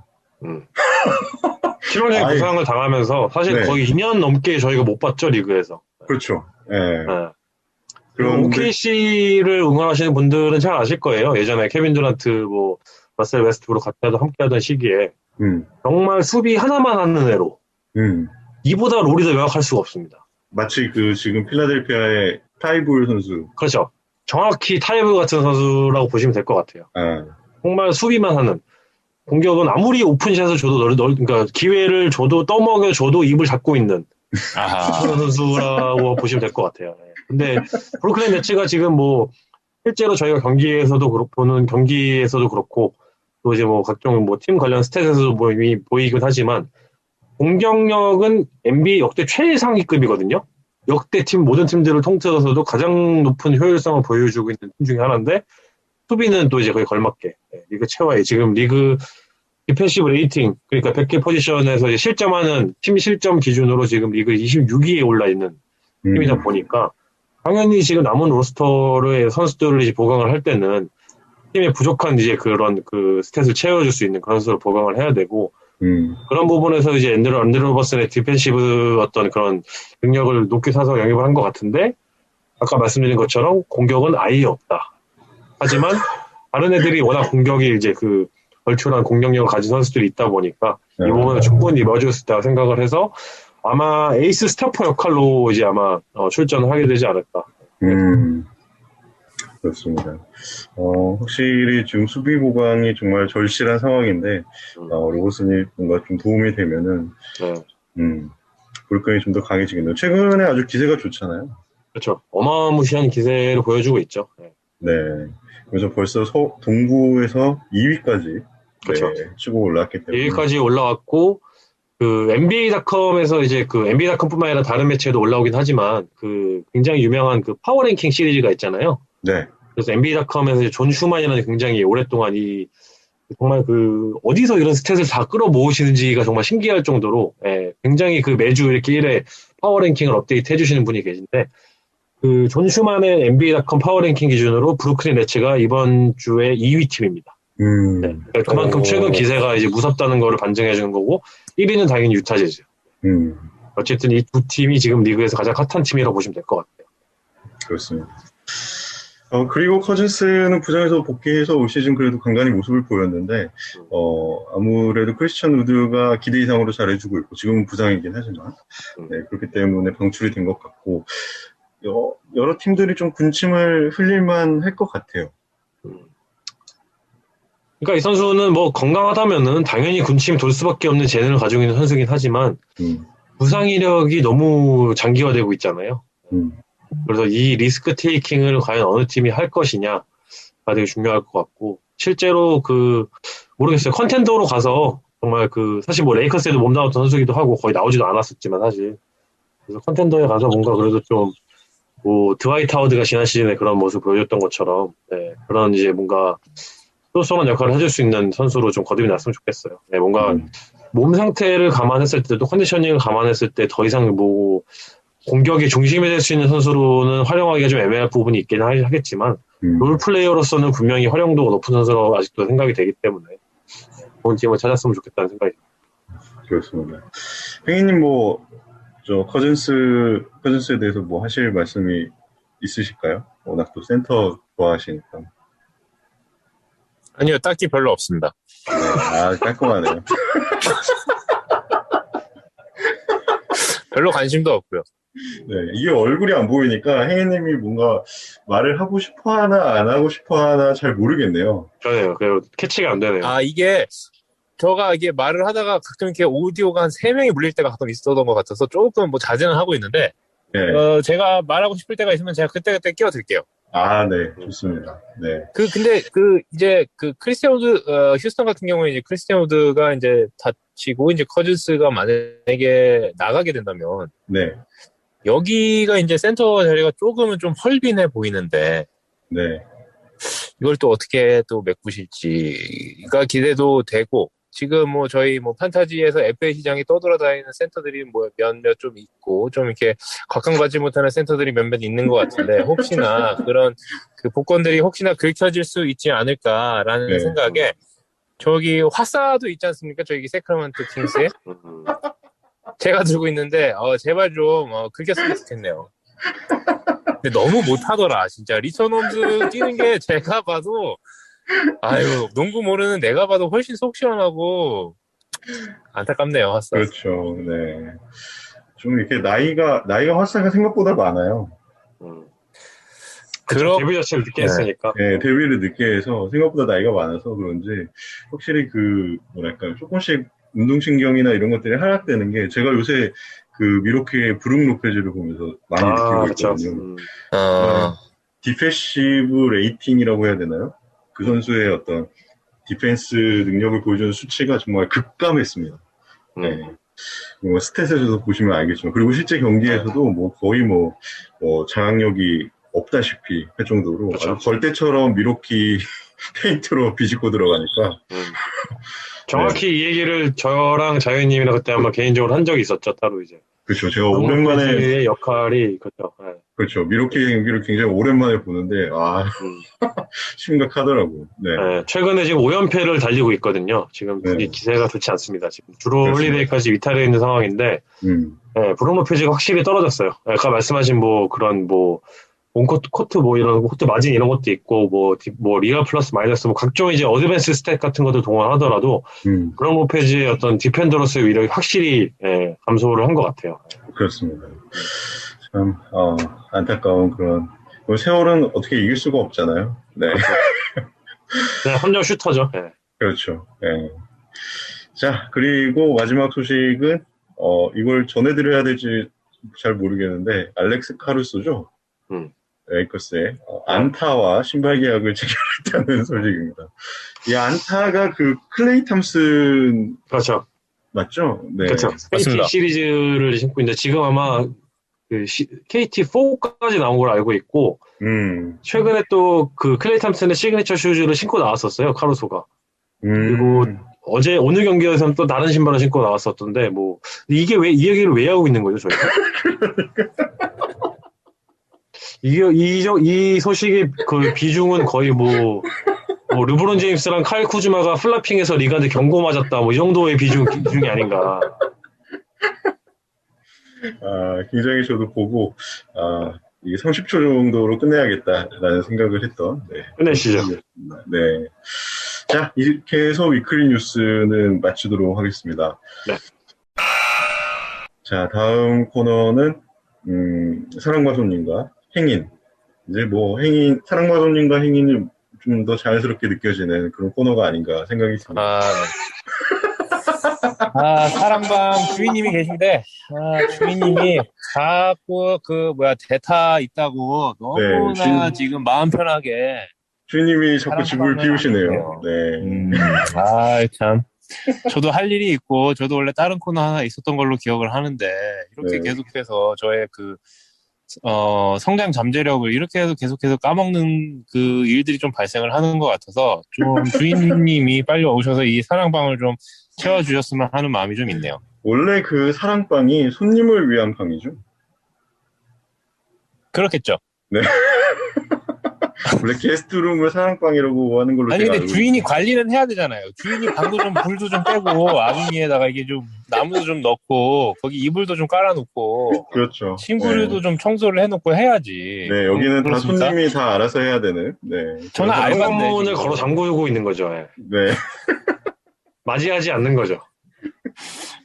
실험적인 부상을 당하면서 사실 거의 2년 넘게 저희가 못 봤죠 리그에서.
그렇죠. 네.
그럼 OKC를 응원하시는 분들은 잘 아실 거예요. 예전에 케빈 듀란트, 러셀 웨스트브룩 함께하던 시기에 정말 수비 하나만 하는 애로 이보다 롤이 더 명확할 수가 없습니다.
마치 지금 필라델피아의 타이볼 선수.
그렇죠. 정확히 타이브 같은 선수라고 보시면 될 것 같아요. 정말 수비만 하는. 공격은 아무리 오픈샷을 줘도 그러니까 기회를 줘도 떠먹여줘도 입을 닫고 있는 그런 선수라고 보시면 될 것 같아요. 근데 브루클린 네츠가 지금 실제로 저희가 보는 경기에서도 그렇고 또 이제 각종 팀 관련 스탯에서도 이미 보이긴 하지만 공격력은 NBA 역대 최상위급이거든요. 역대 모든 팀들을 통틀어서도 가장 높은 효율성을 보여주고 있는 팀 중에 하나인데 수비는 또 이제 거의 걸맞게 리그 최하위 지금 리그 디펜시브 레이팅 그러니까 100개 포지션에서 실점하는 팀 실점 기준으로 지금 리그 26위에 올라 있는 팀이다 보니까 당연히 지금 남은 로스터의 선수들을 이제 보강을 할 때는 팀의 부족한 이제 그런 스탯을 채워줄 수 있는 그런 선수를 보강을 해야 되고 그런 부분에서 이제 안드레 로버슨의 디펜시브 어떤 그런 능력을 높게 사서 영입을 한 것 같은데 아까 말씀드린 것처럼 공격은 아예 없다. 하지만 다른 애들이 워낙 공격이 이제 걸출한 공격력을 가진 선수들이 있다 보니까 이 부분은 충분히 넣어줄 수 있다고 생각을 해서 아마 에이스 스타퍼 역할로 이제 아마 출전을 하게 되지 않을까.
그렇습니다. 확실히 지금 수비 보강이 정말 절실한 상황인데 로버슨이 뭔가 좀 도움이 되면은 브루클린이 좀 더 강해지겠네요. 최근에 아주 기세가 좋잖아요.
그렇죠. 어마무시한 기세를 보여주고 있죠.
네. 그래서 벌써 동부에서 2위까지
그렇죠.
네, 치고 올라왔기 때문에
2위까지 올라왔고 그 NBA.com에서 이제 그 NBA.com뿐만 아니라 다른 매체에도 올라오긴 하지만 그 굉장히 유명한 그 파워랭킹 시리즈가 있잖아요.
네.
그래서 NBA.com에서 존 슈만이라는 굉장히 오랫동안 정말 그 어디서 이런 스탯을 다 끌어모으시는지가 정말 신기할 정도로 굉장히 그 매주 이렇게 1회 파워랭킹을 업데이트 해주시는 분이 계신데 그 존 슈만의 NBA.com 파워랭킹 기준으로 브루클린 네츠가 이번 주에 2위 팀입니다. 네. 그러니까 그만큼 최근 기세가 이제 무섭다는 거를 반증해 주는 거고 1위는 당연히 유타 재즈. 어쨌든 이 두 팀이 지금 리그에서 가장 핫한 팀이라고 보시면 될 것 같아요.
그렇습니다. 그리고 커즌스는 부상에서 복귀해서 올 시즌 그래도 간간히 모습을 보였는데, 아무래도 크리스찬 우드가 기대 이상으로 잘해주고 있고, 지금은 부상이긴 하지만, 네, 그렇기 때문에 방출이 된 것 같고, 여러 팀들이 좀 군침을 흘릴만 할 것 같아요.
그러니까 이 선수는 뭐 건강하다면은 당연히 군침이 돌 수밖에 없는 재능을 가지고 있는 선수긴 하지만, 부상 이력이 너무 장기화되고 있잖아요. 그래서 이 리스크 테이킹을 과연 어느 팀이 할 것이냐가 되게 중요할 것 같고, 실제로 모르겠어요. 컨텐더로 가서 정말 사실 뭐 레이커스에도 몸담았던 선수기도 하고 거의 나오지도 않았었지만 사실. 그래서 컨텐더에 가서 뭔가 그래도 좀, 드와이트 하워드가 지난 시즌에 그런 모습을 보여줬던 것처럼, 네, 그런 이제 뭔가 소소한 역할을 해줄 수 있는 선수로 좀 거듭이 났으면 좋겠어요. 네, 뭔가 몸 상태를 감안했을 때도 컨디셔닝을 감안했을 때 더 이상 공격의 중심이 될 수 있는 선수로는 활용하기가 좀 애매할 부분이 있긴 하겠지만 롤플레이어로서는 분명히 활용도가 높은 선수로 아직도 생각이 되기 때문에 좋은 팀을 찾았으면 좋겠다는 생각이 듭니다.
그렇습니다. 행인님 커즌스에 대해서 뭐 하실 말씀이 있으실까요? 워낙 또 센터 좋아하시니까.
아니요, 딱히 별로 없습니다.
네, 깔끔하네요.
별로 관심도 없고요.
네, 이게 얼굴이 안 보이니까 행인님이 뭔가 말을 하고 싶어 하나 안 하고 싶어 하나 잘 모르겠네요.
그러네요. 캐치가 안 되네요.
제가 이게 말을 하다가 가끔 이렇게 오디오가 한 3명이 물릴 때가 가끔 있었던 것 같아서 조금 자제는 하고 있는데,
네.
제가 말하고 싶을 때가 있으면 제가 그때그때 끼어들게요.
네, 좋습니다. 네.
근데 이제 크리스티안 우드, 휴스턴 같은 경우에 이제 크리스티안 우드가 이제 다치고 이제 커즌스가 만약에 나가게 된다면,
네.
여기가 이제 센터 자리가 조금은 좀 헐빈해 보이는데,
네.
이걸 또 어떻게 또 메꾸실지가 기대도 되고, 지금 저희 판타지에서 FA 시장에 떠돌아다니는 센터들이 몇몇 좀 있고, 좀 이렇게 각광받지 못하는 센터들이 몇몇 있는 것 같은데, 혹시나 그런 복권들이 혹시나 긁혀질 수 있지 않을까라는 생각에, 저기 화사도 있지 않습니까? 저기 세크라멘토 킹스에? 제가 들고 있는데, 제발 좀 긁혔으면 좋겠네요. 근데 너무 못하더라, 진짜. 리턴 홈즈 뛰는 게 제가 봐도, 농구 모르는 내가 봐도 훨씬 속 시원하고, 안타깝네요, 화사.
그렇죠, 네. 좀 이렇게 나이가 화사가 생각보다 많아요.
데뷔 자체를 늦게 했으니까.
네, 데뷔를 늦게 해서 생각보다 나이가 많아서 그런지, 확실히 조금씩 운동신경이나 이런 것들이 하락되는 게, 제가 요새 미로키의 브룩 로페즈를 보면서 많이 느끼고 있거든요. 디펜시브 레이팅이라고 해야 되나요? 그 선수의 어떤 디펜스 능력을 보여주는 수치가 정말 급감했습니다. 네. 스탯에서도 보시면 알겠지만, 그리고 실제 경기에서도 거의 장악력이 없다시피 할 정도로
그렇죠.
아주 벌떼처럼 미로키 페인트로 비집고 들어가니까.
정확히 이 얘기를 저랑 자유님이랑 그때 아마 개인적으로 한 적이 있었죠, 따로 이제.
그렇죠. 제가 오랜만에
역할이 그렇죠. 네.
그렇죠. 미로키 경기를 굉장히 오랜만에 보는데 심각하더라고요. 네.
네. 최근에 지금 5연패를 달리고 있거든요. 지금 기세가 좋지 않습니다. 지금 주로 홀리데이까지 위탈해 있는 상황인데 브룩 로페즈가 확실히 떨어졌어요. 아까 말씀하신 온코트 코트 이런 코트 마진 이런 것도 있고 리가 플러스 마이너스 각종 이제 어드밴스 스탯 같은 것도 동원하더라도 브룩 로페즈의 어떤 디펜더로서의 위력이 확실히 감소를 한 것 같아요.
그렇습니다. 참 안타까운 그런 세월은 어떻게 이길 수가 없잖아요. 네.
그냥 함정 슈터죠. 네.
그렇죠. 네. 자, 그리고 마지막 소식은 이걸 전해드려야 될지 잘 모르겠는데 알렉스 카루소죠. 레이커스의 안타와 신발 계약을 체결했다는 소식입니다. 이 안타가 그 클레이 탐슨
그렇죠.
맞죠? 네.
그렇죠.
맞습니다.
KT 시리즈를 신고 있는데 지금 아마 그 KT4까지 나온 걸 알고 있고 최근에 또 그 클레이 탐슨의 시그니처 슈즈를 신고 나왔었어요. 카루소가. 그리고 오늘 경기에서는 또 다른 신발을 신고 나왔었던데 뭐 이게 왜 이 얘기를 왜 하고 있는 거죠, 저희가? 이 소식의 그 비중은 거의 뭐 르브론 제임스랑 카일 쿠즈마가 플라핑에서 리가드 경고 맞았다 뭐 이 정도의 비중이 아닌가.
굉장히 저도 보고 이게 30초 정도로 끝내야겠다라는 생각을 했던
끝내시죠.
네. 자, 이렇게 해서 위클리 뉴스는 마치도록 하겠습니다.
네.
자, 다음 코너는 사랑과 손님과 행인. 이제 뭐 사랑과 손님과 행인이 좀 더 자연스럽게 느껴지는 그런 코너가 아닌가 생각이 듭니다.
사랑방 주인님이 계신데, 주인님이 자꾸 대타 있다고 너무나
네,
지금 마음 편하게.
주인님이 자꾸 집을 비우시네요. 네.
참. 저도 할 일이 있고, 저도 원래 다른 코너 하나 있었던 걸로 기억을 하는데, 이렇게 계속해서 저의 성장 잠재력을 이렇게 해서 계속해서 까먹는 그 일들이 좀 발생을 하는 것 같아서, 좀 주인님이 빨리 오셔서 이 사랑방을 좀 채워주셨으면 하는 마음이 좀 있네요.
원래 그 사랑방이 손님을 위한 방이죠?
그렇겠죠.
네. 원래 게스트룸을 사랑방이라고 하는 걸로
아니
제가
근데
알고
주인이
있습니다.
관리는 해야 되잖아요. 주인이 방도 좀 불도 좀 떼고 아궁이에다가 이게 좀 나무도 좀 넣고 거기 이불도 좀 깔아놓고
그렇죠.
침구류도 좀 청소를 해놓고 해야지.
네, 여기는 다
그렇습니까?
손님이 다 알아서 해야 되는. 네.
저는 알바인데
현관문을
지금.
걸어 잠그고 있는 거죠. 예.
네.
맞이하지 않는 거죠.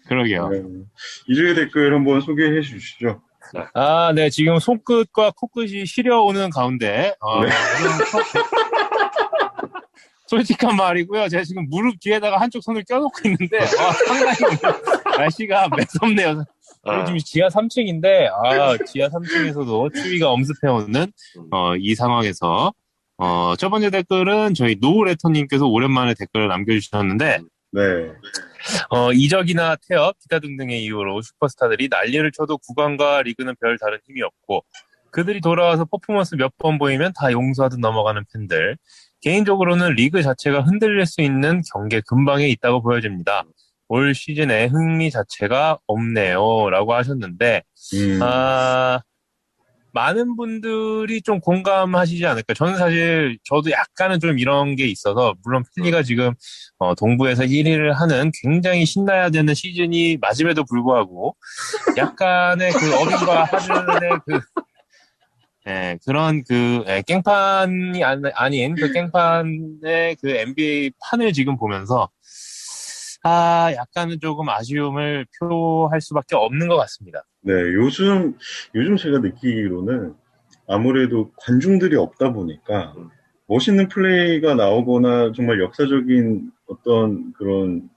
그러게요.
네. 이주의 댓글 한번 소개해 주시죠.
네, 지금 손끝과 코끝이 시려오는 가운데, 솔직한 말이고요. 제가 지금 무릎 뒤에다가 한쪽 손을 껴놓고 있는데, 상당히 날씨가 매섭네요. 저희 지금 지하 3층인데, 지하 3층에서도 추위가 엄습해오는, 이 상황에서, 첫 번째 댓글은 저희 노우레터님께서 오랜만에 댓글을 남겨주셨는데,
네.
이적이나 태업, 기타 등등의 이유로 슈퍼스타들이 난리를 쳐도 구관과 리그는 별 다른 힘이 없고 그들이 돌아와서 퍼포먼스 몇 번 보이면 다 용서하듯 넘어가는 팬들. 개인적으로는 리그 자체가 흔들릴 수 있는 경계 근방에 있다고 보여집니다. 올 시즌에 흥미 자체가 없네요. 라고 하셨는데 많은 분들이 좀 공감하시지 않을까. 저는 사실 저도 약간은 좀 이런 게 있어서 물론 필리가 지금 동부에서 1위를 하는 굉장히 신나야 되는 시즌이 맞음에도 불구하고 약간의 그 어빙과 하든의 그런 깽판이 아닌 그 깽판의 그 NBA 판을 지금 보면서 약간은 조금 아쉬움을 표할 수밖에 없는 것 같습니다.
네, 요즘 제가 느끼기로는 아무래도 관중들이 없다 보니까 멋있는 플레이가 나오거나 정말 역사적인 어떤 그런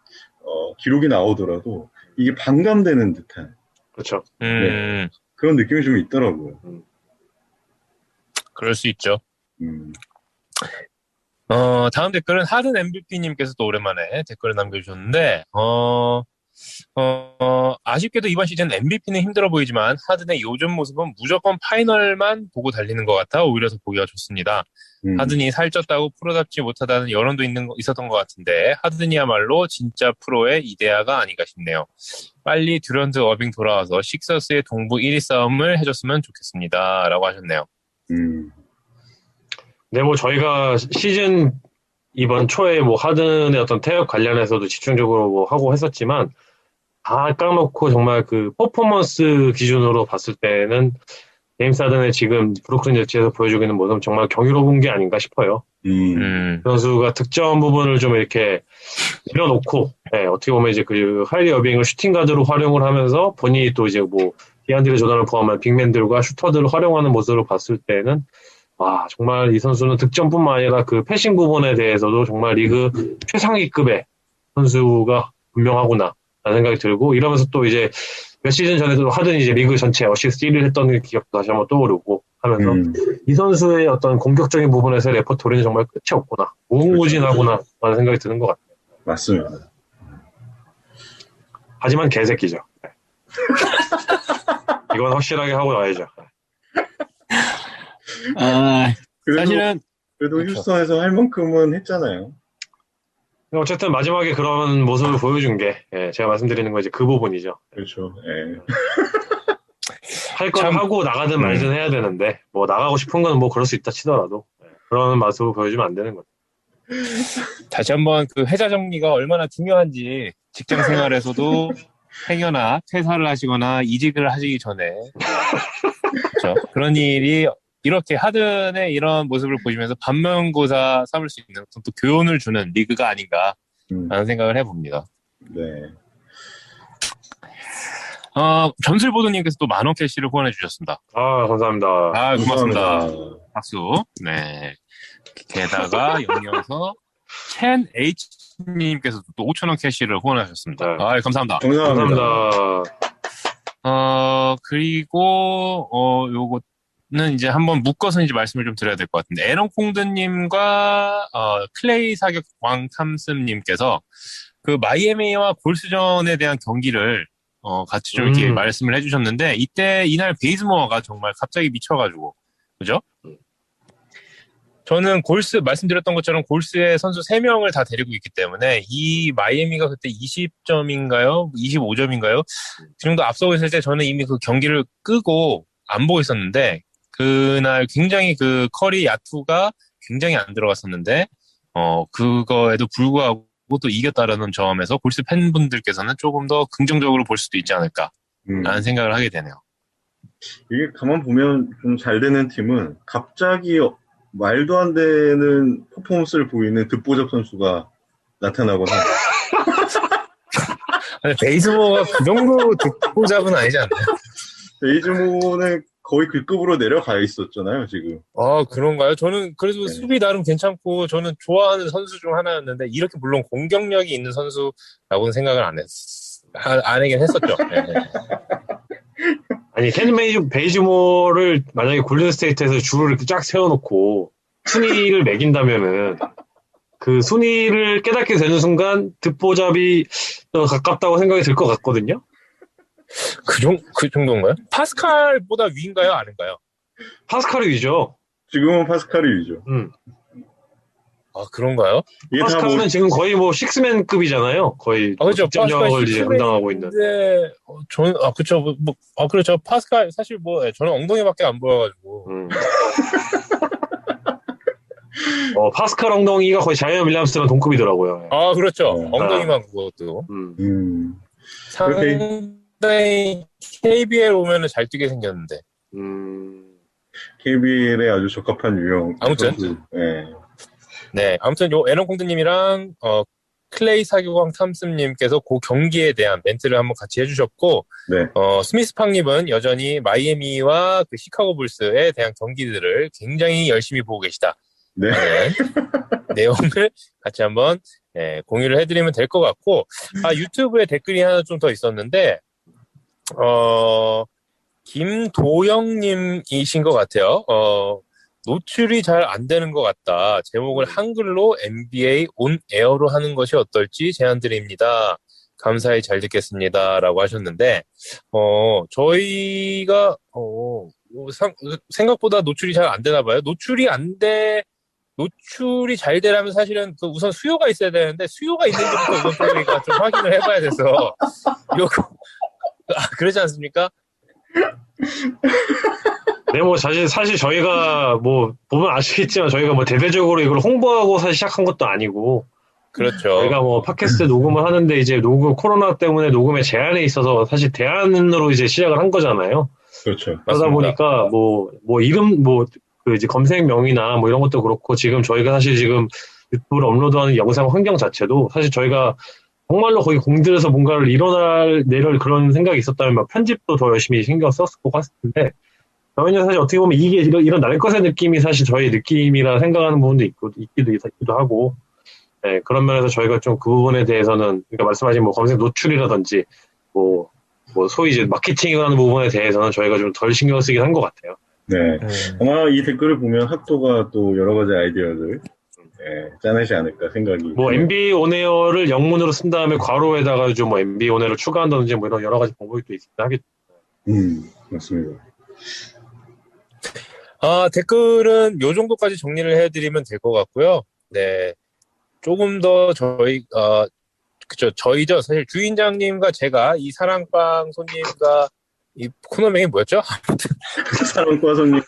기록이 나오더라도 이게 반감되는 듯한
그렇죠.
네, 그런 느낌이 좀 있더라고요.
그럴 수 있죠. 다음 댓글은 하든 MVP님께서 또 오랜만에 댓글을 남겨주셨는데, 아쉽게도 이번 시즌 MVP는 힘들어 보이지만 하든의 요즘 모습은 무조건 파이널만 보고 달리는 것 같아 오히려 더 보기가 좋습니다. 하든이 살쪘다고 프로답지 못하다는 여론도 있었던 것 같은데 하든이야말로 진짜 프로의 이데아가 아닌가 싶네요. 빨리 듀런트 어빙 돌아와서 식서스의 동부 1위 싸움을 해줬으면 좋겠습니다. 라고 하셨네요.
네, 뭐 저희가 시즌 이번 초에 뭐 하든의 어떤 태엽 관련해서도 집중적으로 뭐 하고 했었지만 다 까놓고 정말 그 퍼포먼스 기준으로 봤을 때는 제임스 하든의 지금 브루클린 네츠에서 보여주고 있는 모습은 정말 경이로운 게 아닌가 싶어요. 그 선수가 득점 부분을 좀 이렇게 내려놓고 어떻게 보면 이제 그 하이리 어빙을 슈팅 가드로 활용을 하면서 본인이 또 이제 뭐 디안드레 조던을 포함한 빅맨들과 슈터들을 활용하는 모습으로 봤을 때는 정말 이 선수는 득점뿐만 아니라 그 패싱 부분에 대해서도 정말 리그 최상위급의 선수가 분명하구나 라는 생각이 들고 이러면서 또 이제 몇 시즌 전에도 하든 이제 리그 전체 어시스트 1위를 했던 기억도 다시 한번 떠오르고 하면서 이 선수의 어떤 공격적인 부분에서의 레퍼토리는 정말 끝이 없구나, 무궁무진하구나 라는 생각이 드는 것 같아요.
맞습니다.
하지만 개새끼죠. 네. 이건 확실하게 하고 나야죠.
사실은
그래도
그렇죠.
휴스턴에서 할 만큼은 했잖아요.
어쨌든 마지막에 그런 모습을 보여준 게 제가 말씀드리는 거 이제 그 부분이죠.
그렇죠. 예.
할 건
참,
하고 나가든 말든 해야 되는데 뭐 나가고 싶은 건 뭐 그럴 수 있다 치더라도 그런 모습을 보여주면 안 되는 거죠.
다시 한번 그 회자 정리가 얼마나 중요한지 직장 생활에서도 행여나 퇴사를 하시거나 이직을 하시기 전에 그렇죠. 그런 일이 이렇게 하든의 이런 모습을 보시면서 반면교사 삼을 수 있는 어떤 또 교훈을 주는 리그가 아닌가라는 생각을 해봅니다.
네.
전술보도님께서 또 만원 캐시를 후원해 주셨습니다.
아, 감사합니다.
아, 고맙습니다.
감사합니다.
박수. 네. 게다가 연이어서 첸 H님께서 또 5,000원 캐시를 후원하셨습니다.
네.
아, 감사합니다.
감사합니다.
그리고, 요거는 이제 한번 묶어서 이제 말씀을 좀 드려야 될 것 같은데, 에런 콩드님과, 클레이 사격 왕탐슴님께서 그 마이애미와 골스전에 대한 경기를, 같이 좀 이렇게 말씀을 해주셨는데, 이날 베이즈모어가 정말 갑자기 미쳐가지고, 그죠? 저는 말씀드렸던 것처럼 골스의 선수 3명을 다 데리고 있기 때문에 이 마이애미가 그때 20점인가요? 25점인가요? 그 정도 앞서고 있을 때 저는 이미 그 경기를 끄고 안 보고 있었는데 그날 굉장히 그 커리 야투가 굉장히 안 들어갔었는데 그거에도 불구하고 또 이겼다라는 점에서 골스 팬분들께서는 조금 더 긍정적으로 볼 수도 있지 않을까라는 생각을 하게 되네요.
이게 가만 보면 좀 잘 되는 팀은 갑자기 말도 안 되는 퍼포먼스를 보이는 듣보잡 선수가 나타나거나.
베이스모어가 그 정도 듣보잡은 아니지 않나요?
베이즈모는 거의 그 급으로 내려가 있었잖아요, 지금.
아, 그런가요? 저는 그래도
네.
수비 나름 괜찮고 저는 좋아하는 선수 중 하나였는데 이렇게 물론 공격력이 있는 선수라고는 생각을 안 하긴 했었죠. 네.
아니, 켄 베이즈모어를 만약에 골든스테이트에서 줄을 이렇게 쫙 세워놓고 순위를 매긴다면은 그 순위를 깨닫게 되는 순간 듣보잡이 더 가깝다고 생각이 들 것 같거든요.
그 정도인가요? 파스칼보다 위인가요? 아닌가요?
파스칼이 위죠.
지금은 파스칼이 위죠.
아, 그런가요?
이게 다
파스칼은 지금 거의 뭐 식스맨급이잖아요. 거의
그렇죠.
득점력을 이제 담당하고 있는.
저는 그렇죠. 그렇죠. 파스칼 사실 저는 엉덩이밖에 안 보여가지고.
파스칼 엉덩이가 거의 자이언 윌리엄스랑 동급이더라고요.
아, 그렇죠. 엉덩이만 그것도. 상당히 KBL 오면은 잘 뛰게 생겼는데.
KBL에 아주 적합한 유형.
아무튼. 네, 아무튼 요 에런 콩드님이랑 클레이 사교광 탐슴님께서 그 경기에 대한 멘트를 한번 같이 해주셨고,
네.
스미스 팡님은 여전히 마이애미와 그 시카고 불스에 대한 경기들을 굉장히 열심히 보고 계시다.
네.
내용을 같이 한번 공유를 해드리면 될 것 같고, 유튜브에 댓글이 하나 좀 더 있었는데, 김도영님이신 것 같아요. 노출이 잘 안 되는 것 같다. 제목을 한글로 NBA 온 에어로 하는 것이 어떨지 제안드립니다. 감사히 잘 듣겠습니다. 라고 하셨는데, 저희가, 생각보다 노출이 잘 안 되나 봐요. 노출이 잘 되려면 사실은 우선 수요가 있어야 되는데, 수요가 있는지부터 우선 저희가 좀 확인을 해봐야 돼서, 그러지 않습니까?
네, 사실 저희가 보면 아시겠지만 저희가 대대적으로 이걸 홍보하고 사실 시작한 것도 아니고.
그렇죠.
저희가 팟캐스트 녹음을 하는데 이제 코로나 때문에 녹음에 제한이 있어서 사실 대안으로 이제 시작을 한 거잖아요.
그렇죠.
그러다 보니까 이름, 이제 검색명이나 이런 것도 그렇고 지금 저희가 사실 지금 유튜브를 업로드하는 영상 환경 자체도 사실 저희가 정말로 거기 공들여서 뭔가를 내릴 그런 생각이 있었다면 편집도 더 열심히 신경 썼을 것 같은데 저희는 사실 어떻게 보면 이게 이런 날 것의 느낌이 사실 저희 느낌이라 생각하는 부분도 있기도 하고, 네, 그런 면에서 저희가 좀 그 부분에 대해서는, 그러니까 말씀하신 검색 노출이라든지, 소위 이제 마케팅이라는 부분에 대해서는 저희가 좀 덜 신경 쓰긴 한 것 같아요.
네. 아마 이 댓글을 보면 학도가 또 여러 가지 아이디어를 짜내지 않을까 생각이.
뭐 MB 온에어를 영문으로 쓴 다음에 괄호에다가 좀 뭐 MB 온에어를 추가한다든지 뭐 이런 여러 가지 방법이 또 있긴 하겠죠.
맞습니다.
댓글은 요 정도까지 정리를 해드리면 될 것 같고요. 네. 조금 더 저희죠. 사실 주인장님과 제가 이 사랑방 손님과 이 코너명이 뭐였죠?
사랑과 손님과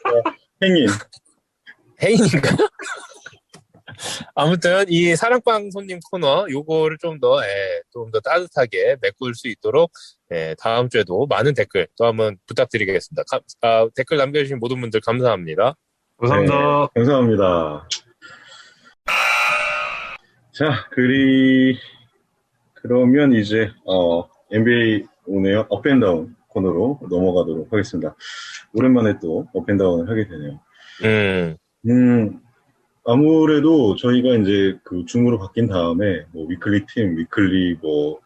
행인인가? 아무튼 이 사랑방 손님 코너 요거를 좀 더 따뜻하게 메꿀 수 있도록 다음 주에도 많은 댓글 또 한번 부탁드리겠습니다. 댓글 남겨주신 모든 분들 감사합니다.
감사합니다.
네, 감사합니다. 자, 그러면 이제 NBA 오네요 업앤다운 코너로 넘어가도록 하겠습니다. 오랜만에 또 업앤다운을 하게 되네요. 아무래도 저희가 이제 그 줌으로 바뀐 다음에 뭐 위클리 팀, 위클리 뭐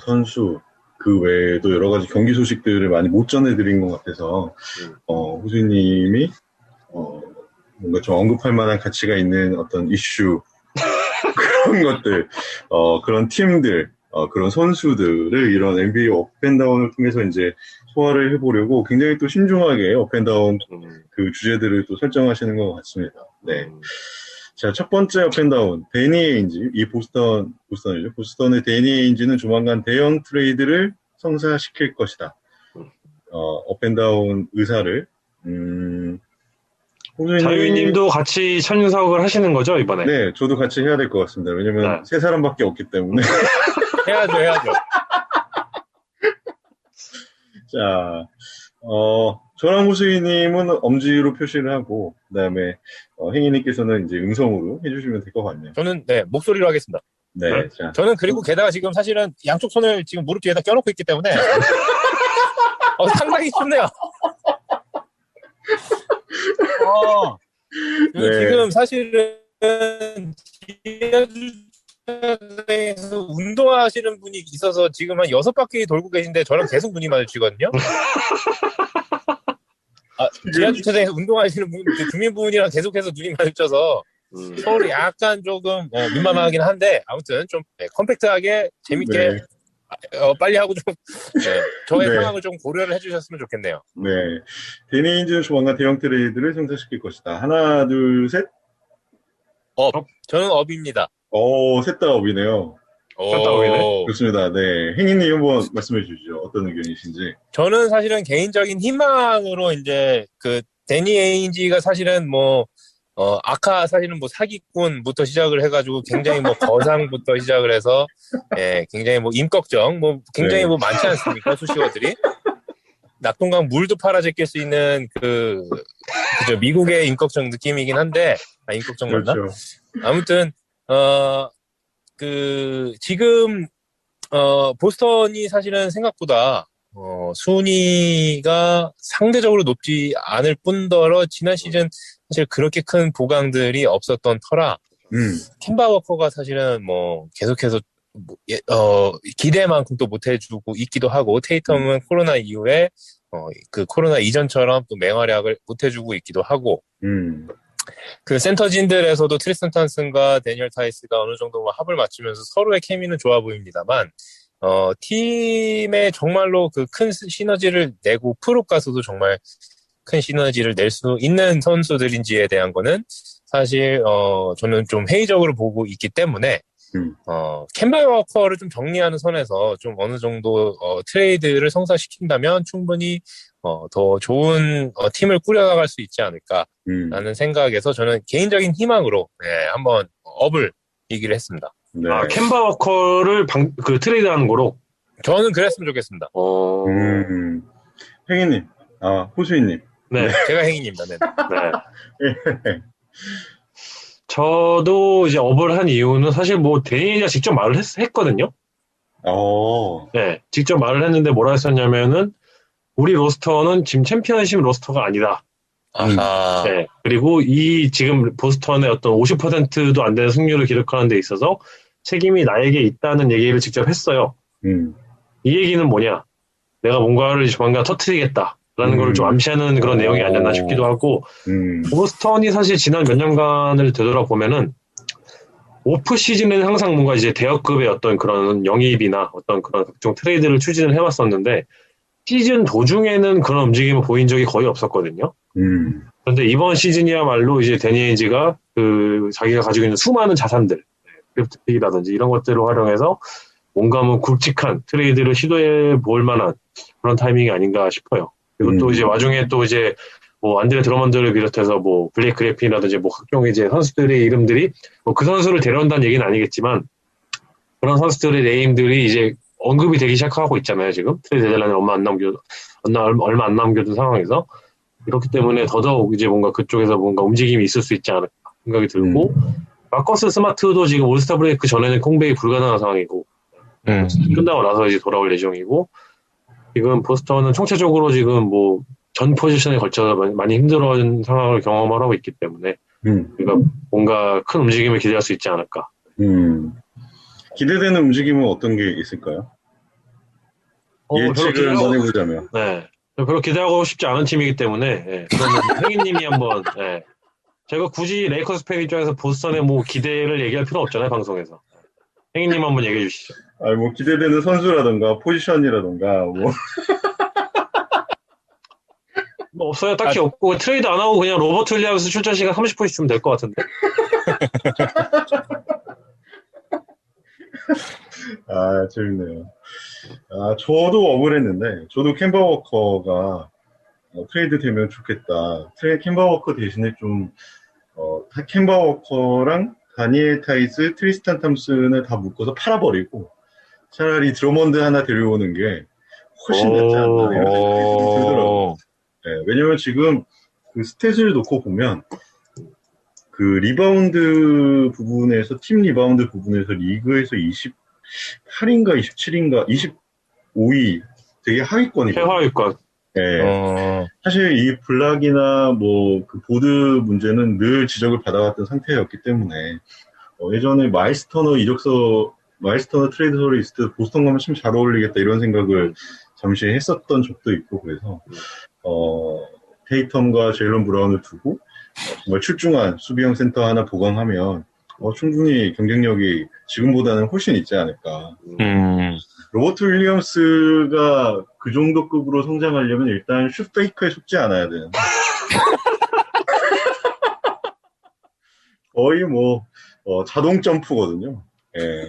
선수 그 외에도 여러 가지 경기 소식들을 많이 못 전해드린 것 같아서 호수님이 뭔가 좀 언급할 만한 가치가 있는 어떤 이슈 그런 것들, 그런 팀들, 그런 선수들을 이런 NBA 업앤다운을 통해서 이제 소화를 해보려고 굉장히 또 신중하게 업앤다운 그 주제들을 또 설정하시는 것 같습니다. 네. 자, 첫 번째 업앤다운, 데니 에인지, 이 보스턴이죠. 보스턴의 데니 에인지는 조만간 대형 트레이드를 성사시킬 것이다. 업앤다운 의사를,
자유님도 같이 참석을 하시는 거죠, 이번에?
네, 저도 같이 해야 될 것 같습니다. 왜냐면 세 사람밖에 없기 때문에.
해야죠.
자, 저랑 호수이님은 엄지로 표시를 하고, 그 다음에, 행인님께서는 이제 음성으로 해주시면 될 것 같네요.
저는, 목소리로 하겠습니다.
네, 자.
저는 그리고 게다가 지금 사실은 양쪽 손을 지금 무릎 뒤에다 껴놓고 있기 때문에, 상당히 춥네요.
네.
지금 사실은, 지하주차장에서 운동하시는 분이 있어서 지금 한 6바퀴 돌고 계신데 저랑 계속 눈이 마주치거든요. 지하주차장에서 운동하시는 분, 주민분이랑 계속해서 눈이 마주쳐서 서로 약간 조금 민망하긴 한데 아무튼 좀 컴팩트하게 재밌게 빨리 하고 좀 저의 상황을 좀 고려를 해주셨으면 좋겠네요.
네, 데니인즈는 조만간 대형 트레이드를 성사시킬 것이다. 하나, 둘, 셋.
저는 업입니다.
셋 다 업이네요. 좋습니다. 네, 행인님 한번 말씀해 주시죠. 어떤 의견이신지.
저는 사실은 개인적인 희망으로 이제 그 데니 에인지가 사실은 아까 사실은 사기꾼부터 시작을 해가지고 굉장히 거상부터 시작을 해서 굉장히 임꺽정 굉장히 많지 않습니까 수식어들이 낙동강 물도 팔아 제낄 수 있는 그죠 미국의 임꺽정 느낌이긴 한데 임꺽정 맞나?
그렇죠.
아무튼 지금 보스턴이 사실은 생각보다 순위가 상대적으로 높지 않을 뿐더러 지난 시즌 사실 그렇게 큰 보강들이 없었던 터라 캔바 워커가 사실은 계속해서 기대만큼 또 못해주고 있기도 하고 테이텀은 코로나 이후에 그 코로나 이전처럼 또 맹활약을 못해주고 있기도 하고 그 센터진들에서도 트리스탄 탐슨과 데니얼 타이스가 어느 정도 합을 맞추면서 서로의 케미는 좋아 보입니다만 팀에 정말로 그 큰 시너지를 내고 프로 가서도 정말 큰 시너지를 낼 수 있는 선수들인지에 대한 거는 사실 저는 좀 회의적으로 보고 있기 때문에 캔바 워커를 좀 정리하는 선에서 좀 어느 정도 트레이드를 성사시킨다면 충분히 더 좋은 팀을 꾸려나갈 수 있지 않을까라는 생각에서 저는 개인적인 희망으로 한번 업을 얘기를 했습니다.
네.
캔바 워커를 트레이드하는 거로?
저는 그랬으면 좋겠습니다.
행인님, 호수이님.
네,
제가 행인입니다. 네.
저도 이제 업을 한 이유는 사실 데니가 직접 말을 했거든요. 네, 직접 말을 했는데 뭐라 했었냐면은 우리 로스터는 지금 챔피언십 로스터가 아니다.
아하.
네, 그리고 이 지금 보스턴의 어떤 50%도 안 되는 승률을 기록하는 데 있어서 책임이 나에게 있다는 얘기를 직접 했어요. 이 얘기는 뭐냐? 내가 뭔가를 조만간 터뜨리겠다라는 라는 걸 좀 암시하는 그런 내용이 아니었나 싶기도 하고, 보스턴이 사실 지난 몇 년간을 되돌아보면은, 오프 시즌에는 항상 뭔가 이제 대여급의 어떤 그런 영입이나 어떤 그런 각종 트레이드를 추진을 해왔었는데, 시즌 도중에는 그런 움직임을 보인 적이 거의 없었거든요. 그런데 이번 시즌이야말로 이제 데니 에인지가 자기가 가지고 있는 수많은 자산들, 크립토픽이라든지 이런 것들을 활용해서 뭔가 뭐 굵직한 트레이드를 시도해 볼 만한 그런 타이밍이 아닌가 싶어요. 그리고 또 이제 와중에 또 이제 뭐 안드레 드러먼드를 비롯해서 뭐 블레이크 그래핀이라든지 뭐 각종 이제 선수들의 이름들이 뭐 그 선수를 데려온다는 얘기는 아니겠지만 그런 선수들의 네임들이 이제 언급이 되기 시작하고 있잖아요, 지금. 트레이드 데드라인에 얼마 안 남겨둔 상황에서. 그렇기 때문에 더더욱 이제 뭔가 그쪽에서 뭔가 움직임이 있을 수 있지 않을까 생각이 들고, 마커스 스마트도 지금 올스타 브레이크 전에는 콩베이 불가능한 상황이고, 끝나고 나서 이제 돌아올 예정이고, 지금 보스턴은 총체적으로 지금 뭐 전 포지션에 걸쳐서 많이 힘들어진 상황을 경험하고 있기 때문에, 그러니까 뭔가 큰 움직임을 기대할 수 있지 않을까.
기대되는 움직임은 어떤 게 있을까요? 예측을 한번 해보자면.
네. 별로 기대하고 싶지 않은 팀이기 때문에, 예. 그러면 팽이님이 한번, 예. 제가 굳이 레이커스 팬 입장에서 보스턴의 뭐 기대를 얘기할 필요 없잖아요, 방송에서. 팽이님 한번 얘기해 주시죠.
뭐 기대되는 선수라던가, 포지션이라던가, 뭐.
뭐 없어요. 딱히 없고, 트레이드 안 하고 그냥 로버트 윌리엄스 출전 시간 30분씩 주면 될 것 같은데.
재밌네요. 저도 억울했는데, 저도 캔바 워커가 트레이드 되면 좋겠다. 캔바 워커 대신에 좀, 캔바 워커랑 다니엘 타이스, 트리스탄 탐슨을 다 묶어서 팔아버리고, 차라리 드러먼드 하나 데려오는 게 훨씬 낫지 않나, 이런 생각이 좀 들더라고요. 네, 왜냐면 지금 그 스탯을 놓고 보면, 그 리바운드 부분에서, 팀 리바운드 부분에서 리그에서 28인가 27인가 25위 되게 하위권이거든요.
최하위권.
네. 사실 이 블락이나 뭐 그 보드 문제는 늘 지적을 받아왔던 상태였기 때문에 예전에 마일스 터너 트레이드설이 있을 때 보스턴 가면 참 잘 어울리겠다 이런 생각을 잠시 했었던 적도 있고 그래서 테이텀과 제일런 브라운을 두고 정말 출중한 수비형 센터 하나 보강하면 충분히 경쟁력이 지금보다는 훨씬 있지 않을까. 로버트 윌리엄스가 그 정도 급으로 성장하려면 일단 슛 페이커에 속지 않아야 되는데. 거의 뭐 자동 점프거든요. 예.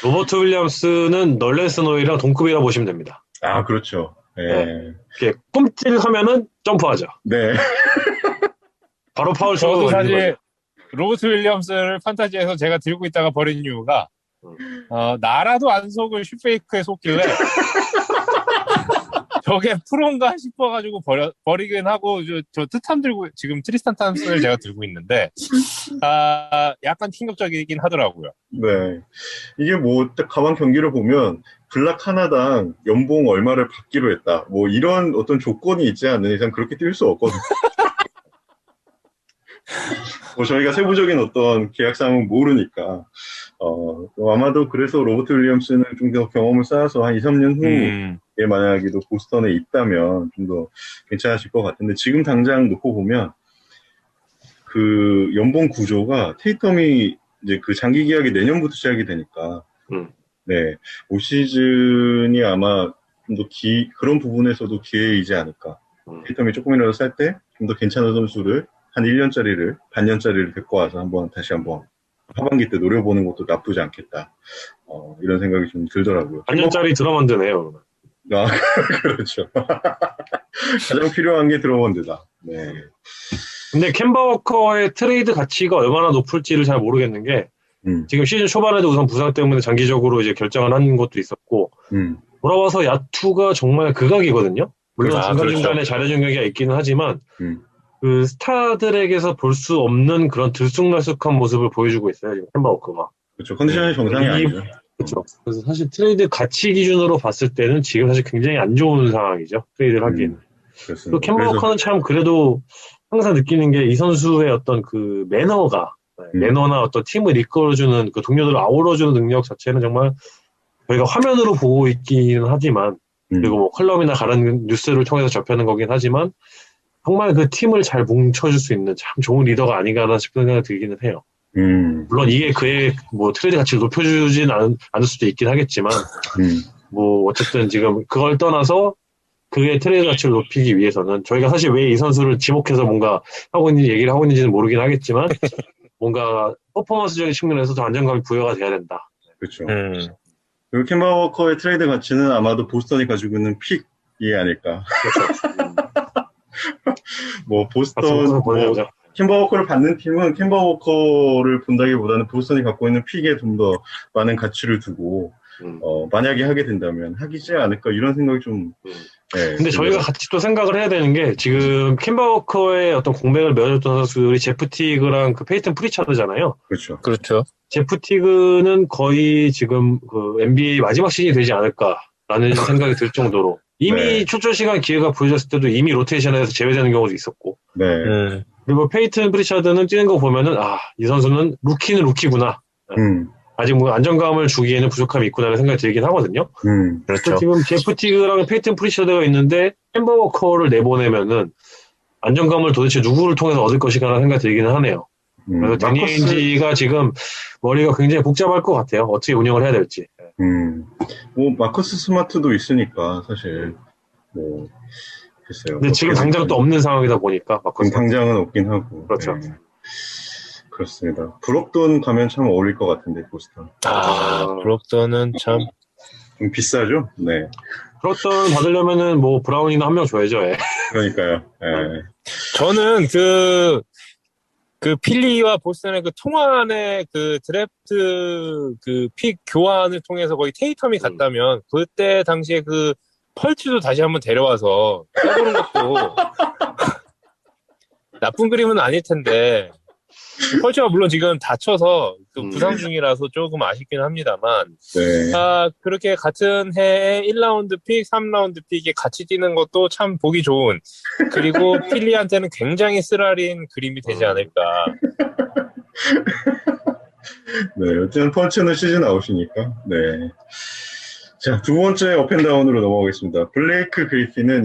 로버트 윌리엄스는 널렌스 노이랑 동급이라 보시면 됩니다.
그렇죠. 예.
네. 이렇게 뿜찔하면은 점프하죠.
네.
바로 파울 쳐서
저도 사실 로버트 윌리엄스를 판타지에서 제가 들고 있다가 버린 이유가 나라도 안 속을 슛페이크에 속길래 저게 프로인가 싶어가지고 버리긴 하고 저 트탐 들고 지금 트리스탄 탐슨을 제가 들고 있는데 약간 충격적이긴 하더라고요.
네, 이게 뭐 딱 가만 경기를 보면 블락 하나당 연봉 얼마를 받기로 했다. 뭐 이런 어떤 조건이 있지 않는 이상 그렇게 뛸 수 없거든요. 뭐 저희가 세부적인 어떤 계약상은 모르니까 아마도 그래서 로버트 윌리엄스는 좀 더 경험을 쌓아서 한 2, 3년 후에 만약에도 보스턴에 있다면 좀 더 괜찮으실 것 같은데 지금 당장 놓고 보면 그 연봉 구조가 테이텀이 이제 그 장기 계약이 내년부터 시작이 되니까 네, 올 시즌이 아마 좀 더 그런 부분에서도 기회이지 않을까. 테이텀이 조금이라도 쌀 때 좀 더 괜찮은 선수를 한 1년짜리를, 반년짜리를 데리고 와서 다시 한번 하반기 때 노려보는 것도 나쁘지 않겠다. 이런 생각이 좀 들더라고요.
반년짜리 드러먼드네요.
그렇죠. 가장 필요한 게 드러먼드다. 네.
근데 캔바 워커의 트레이드 가치가 얼마나 높을지를 잘 모르겠는 게 지금 시즌 초반에도 우선 부상 때문에 장기적으로 이제 결정을 한 것도 있었고 돌아와서 야투가 정말 극악이거든요. 물론 중간중간에 그렇죠. 잘해준 경기가 있기는 하지만 그 스타들에게서 볼 수 없는 그런 들쑥날쑥한 모습을 보여주고 있어요. 지금 캔바 워커가.
그렇죠. 컨디션이 정상이 아니죠.
그렇죠. 그래서 사실 트레이드 가치 기준으로 봤을 때는 지금 사실 굉장히 안 좋은 상황이죠. 트레이드를 하기에는. 그리고 캔바 워커는 참 그래도 항상 느끼는 게 이 선수의 어떤 그 매너나 어떤 팀을 이끌어주는 그 동료들을 아우러주는 능력 자체는 정말 저희가 화면으로 보고 있기는 하지만 그리고 뭐 컬럼이나 다른 뉴스를 통해서 접하는 거긴 하지만 정말 그 팀을 잘 뭉쳐줄 수 있는 참 좋은 리더가 아닌가 싶은 생각이 들기는 해요. 물론 이게 그의 뭐 트레이드 가치를 높여주진 않을 수도 있긴 하겠지만 뭐 어쨌든 지금 그걸 떠나서 그의 트레이드 가치를 높이기 위해서는 저희가 사실 왜 이 선수를 지목해서 뭔가 얘기를 하고 있는지는 모르긴 하겠지만 뭔가 퍼포먼스적인 측면에서 더 안정감이 부여가 돼야 된다.
그렇죠. 그리고 캔버 워커의 트레이드 가치는 아마도 보스턴이 가지고 있는 픽이 아닐까. 뭐 보스턴 캔버 워커를 받는 팀은 캔버 워커를 본다기보다는 보스턴이 갖고 있는 픽에 좀 더 많은 가치를 두고 만약에 하게 된다면 하기지 않을까 이런 생각이 좀. 네,
근데 저희가 같이 또 생각을 해야 되는 게 지금 캔버 워커의 어떤 공백을 메워줬던 선수들이 제프 티그랑 그 페이튼 프리차드잖아요.
그렇죠.
제프 티그는 거의 지금 그 NBA 마지막 시즌이 되지 않을까라는 생각이 들 정도로 이미 출전 시간 기회가 보여졌을 때도 이미 로테이션에서 제외되는 경우도 있었고.
네.
그리고 페이튼 프리차드는 뛰는 거 보면은 이 선수는 루키는 루키구나. 아직 뭐 안정감을 주기에는 부족함이 있구나라는 생각이 들긴 하거든요.
그렇죠.
지금 제프 티그랑 페이튼 프리차드가 있는데 캔버 워커를 내보내면은 안정감을 도대체 누구를 통해서 얻을 것인가라는 생각이 들기는 하네요. 그래서 데니 에인지가 지금 머리가 굉장히 복잡할 것 같아요. 어떻게 운영을 해야 될지.
뭐 마커스 스마트도 있으니까 사실 뭐 글쎄요.
근데 지금 당장 또 없는 상황이다 보니까 마커스
당장은 없긴 하고.
그렇죠.
네. 그렇습니다. 브록돈 가면 참 어울릴 것 같은데 보스턴.
브록돈은 참
좀 비싸죠? 네.
브록돈 받으려면은 뭐 브라운이나 한 명 줘야죠.
그러니까요. 네.
저는 그 필리와 보스턴의 그 통화의 그 드래프트 그 픽 교환을 통해서 거의 테이텀이 갔다면 그때 당시에 그 펄츠도 다시 한번 데려와서 써보는 것도 나쁜 그림은 아닐 텐데 펄츠가 물론 지금 다쳐서 그 부상 중이라서 조금 아쉽긴 합니다만 그렇게 같은 해에 1라운드 픽, 3라운드 픽이 같이 뛰는 것도 참 보기 좋은 그리고 필리한테는 굉장히 쓰라린 그림이 되지 않을까.
네, 어쨌든 펄츠는 시즌 아웃이니까. 네. 자, 두 번째 업앤다운으로 넘어가겠습니다. 블레이크 그리핀은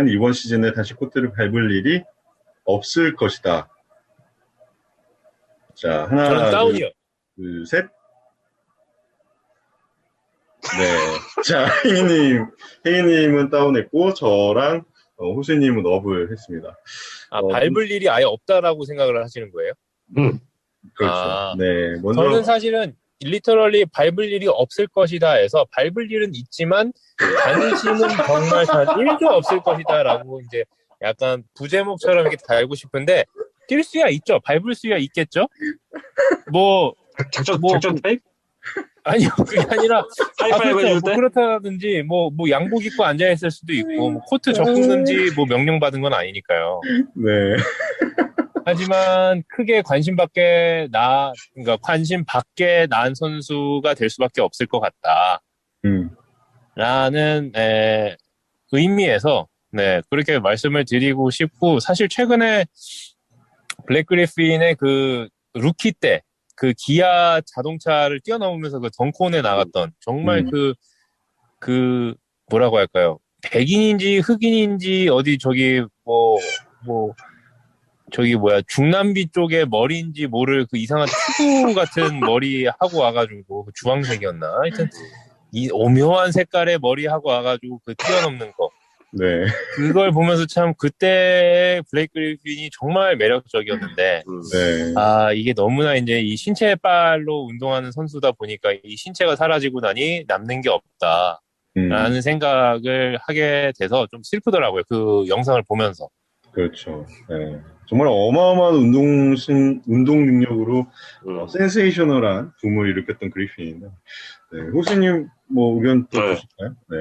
이번 시즌에 다시 코트를 밟을 일이 없을 것이다. 자, 하나,
저는 다운이요.
둘, 셋. 네. 자, 혜인님은 다운했고, 저랑 호수님은 업을 했습니다.
밟을 일이 아예 없다라고 생각을 하시는 거예요?
그렇죠. 네. 먼저.
저는 사실은 리터럴리 밟을 일이 없을 것이다 해서 밟을 일은 있지만 관심은 정말 단 1도 없을 것이다 라고 이제 약간 부제목처럼 이렇게 달고 싶은데 뛸 수야 있죠. 밟을 수야 있겠죠.
작전 타입?
아니요, 그게 아니라
하이파이브 해줄 때?
그렇다든지 뭐 양복 입고 앉아 있을 수도 있고 뭐 코트 접는지 뭐 명령 받은 건 아니니까요.
네.
하지만 크게 관심 밖에 난 선수가 될 수밖에 없을 것 같다. 라는 의미에서 그렇게 말씀을 드리고 싶고 사실 최근에 블랙 그리핀의 그 루키 때 그 기아 자동차를 뛰어넘으면서 그 덩콘에 나갔던 정말 그 뭐라고 할까요? 백인인지 흑인인지 어디 중남미 쪽의 머리인지 모를 그 이상한 투구 같은 머리 하고 와가지고 주황색이었나? 하여튼 이 오묘한 색깔의 머리 하고 와가지고 그 뛰어넘는 거.
네.
그걸 보면서 참 그때 블레이크 그리핀이 정말 매력적이었는데 이게 너무나 이제 이 신체빨로 운동하는 선수다 보니까 이 신체가 사라지고 나니 남는 게 없다. 라는 생각을 하게 돼서 좀 슬프더라고요. 그 영상을 보면서.
그렇죠. 네. 정말 어마어마한 운동 능력으로 센세이셔널한 붐을 일으켰던 그리핀인데. 네. 호시님 뭐 의견 또 주실까요? 네.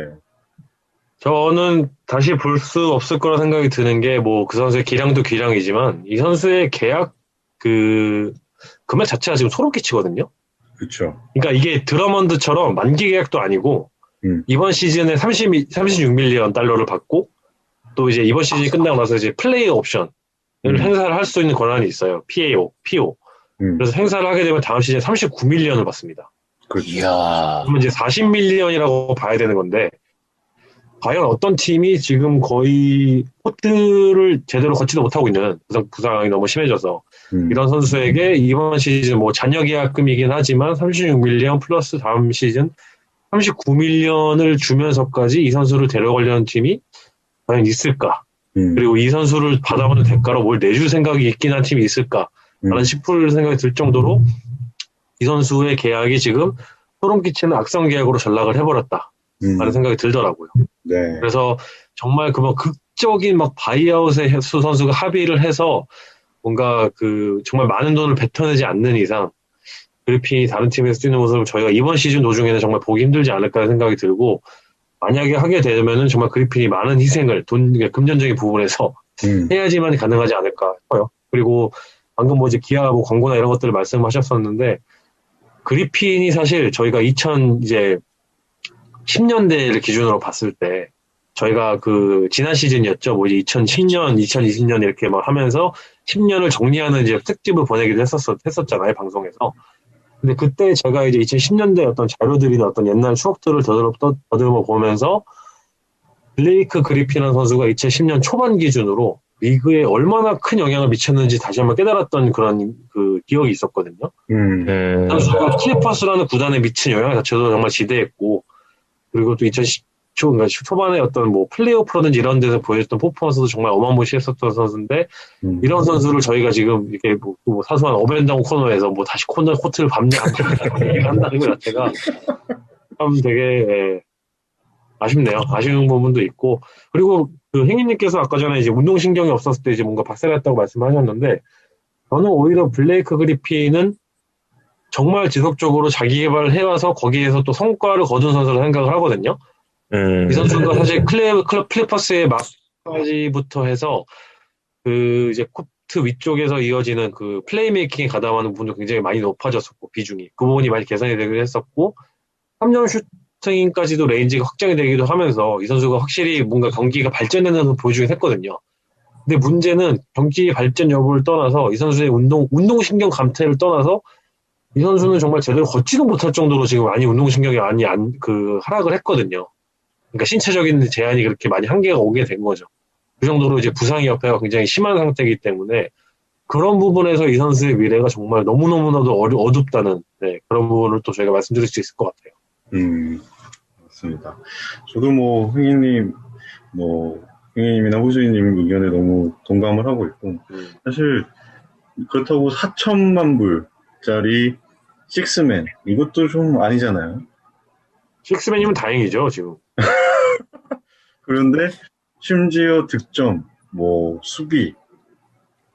저는 다시 볼 수 없을 거라 생각이 드는 게 뭐 그 선수의 기량도 기량이지만 이 선수의 계약 금액 자체가 지금 소름 끼치거든요.
그렇죠.
그러니까 이게 드러먼드처럼 만기 계약도 아니고 이번 시즌에 36밀리언 달러를 받고 또 이제 이번 시즌이 끝나고 나서 이제 플레이어 옵션을 행사를 할 수 있는 권한이 있어요. PO. 그래서 행사를 하게 되면 다음 시즌에 39밀리언을 받습니다.
그렇죠.
이야.
그러면 이제 40밀리언이라고 봐야 되는 건데, 과연 어떤 팀이 지금 거의 코트를 제대로 걷지도 못하고 있는 부상이 너무 심해져서 이런 선수에게 이번 시즌 뭐 잔여 계약금이긴 하지만 36밀리언 플러스 다음 시즌 39밀리언을 주면서까지 이 선수를 데려가려는 팀이 과연 있을까? 그리고 이 선수를 받아보는 대가로 뭘 내줄 생각이 있긴 한 팀이 있을까? 라는 싶을 생각이 들 정도로 이 선수의 계약이 지금 소름 끼치는 악성 계약으로 전락을 해버렸다. 라는 생각이 들더라고요.
네.
그래서 정말 그뭐 극적인 막 바이아웃의 선수가 합의를 해서 뭔가 그 정말 많은 돈을 뱉어내지 않는 이상 그리핀이 다른 팀에서 뛰는 모습을 저희가 이번 시즌 도중에는 정말 보기 힘들지 않을까 생각이 들고 만약에 하게 되면은 정말 그리핀이 많은 희생을 금전적인 부분에서 해야지만 가능하지 않을까 싶어요. 그리고 방금 뭐 이제 기아 뭐 광고나 이런 것들을 말씀하셨었는데 그리핀이 사실 저희가 10년대를 기준으로 봤을 때 저희가 그 지난 시즌이었죠. 뭐 이제 2010년, 2020년 이렇게 막 하면서 10년을 정리하는 이제 특집을 보내기도 했었잖아요, 방송에서. 근데 그때 제가 이제 2010년대 어떤 자료들이나 어떤 옛날 추억들을 더듬어 보면서 블레이크 그리핀이라는 선수가 2010년 초반 기준으로 리그에 얼마나 큰 영향을 미쳤는지 다시 한번 깨달았던 그런 그 기억이 있었거든요. 선수가 클리퍼스라는 구단에 미친 영향 자체도 정말 지대했고 그리고 또 2010 그러니까 초반에 어떤 뭐 플레이오프라든지 이런 데서 보여줬던 퍼포먼스도 정말 어마무시했었던 선수인데 이런 선수를 저희가 지금 이렇게 뭐 사소한 어벤다운 코너에서 뭐 다시 코트를 밟냐 한다는 것 자체가 참 되게 아쉽네요. 아쉬운 부분도 있고 그리고 그 행인님께서 아까 전에 이제 운동신경이 없었을 때 이제 뭔가 박살났다고 말씀하셨는데 저는 오히려 블레이크 그리핀은 정말 지속적으로 자기 개발을 해와서 거기에서 또 성과를 거둔 선수로 생각을 하거든요. 이 선수가 사실 클리퍼스의 막까지부터 해서 그 이제 코트 위쪽에서 이어지는 그 플레이메이킹에 가담하는 부분도 굉장히 많이 높아졌었고 비중이 그 부분이 많이 개선이 되기도 했었고 3점 슈팅까지도 레인지가 확장이 되기도 하면서 이 선수가 확실히 뭔가 경기가 발전되는 걸 보여주긴 했거든요. 근데 문제는 경기 발전 여부를 떠나서 이 선수의 운동신경 감퇴를 떠나서 이 선수는 정말 제대로 걷지도 못할 정도로 지금 많이 운동신경이 많이 하락을 했거든요. 그러니까 신체적인 제한이 그렇게 많이 한계가 오게 된 거죠. 그 정도로 이제 부상의 여파가 굉장히 심한 상태이기 때문에 그런 부분에서 이 선수의 미래가 정말 너무너무나도 어둡다는 그런 부분을 또 저희가 말씀드릴 수 있을 것 같아요.
맞습니다. 저도 뭐 흥희님이나 호주이님 의견에 너무 동감을 하고 있고 사실 그렇다고 4천만 불짜리 식스맨 이것도 좀 아니잖아요.
식스맨이면 다행이죠 지금.
그런데 심지어 득점, 수비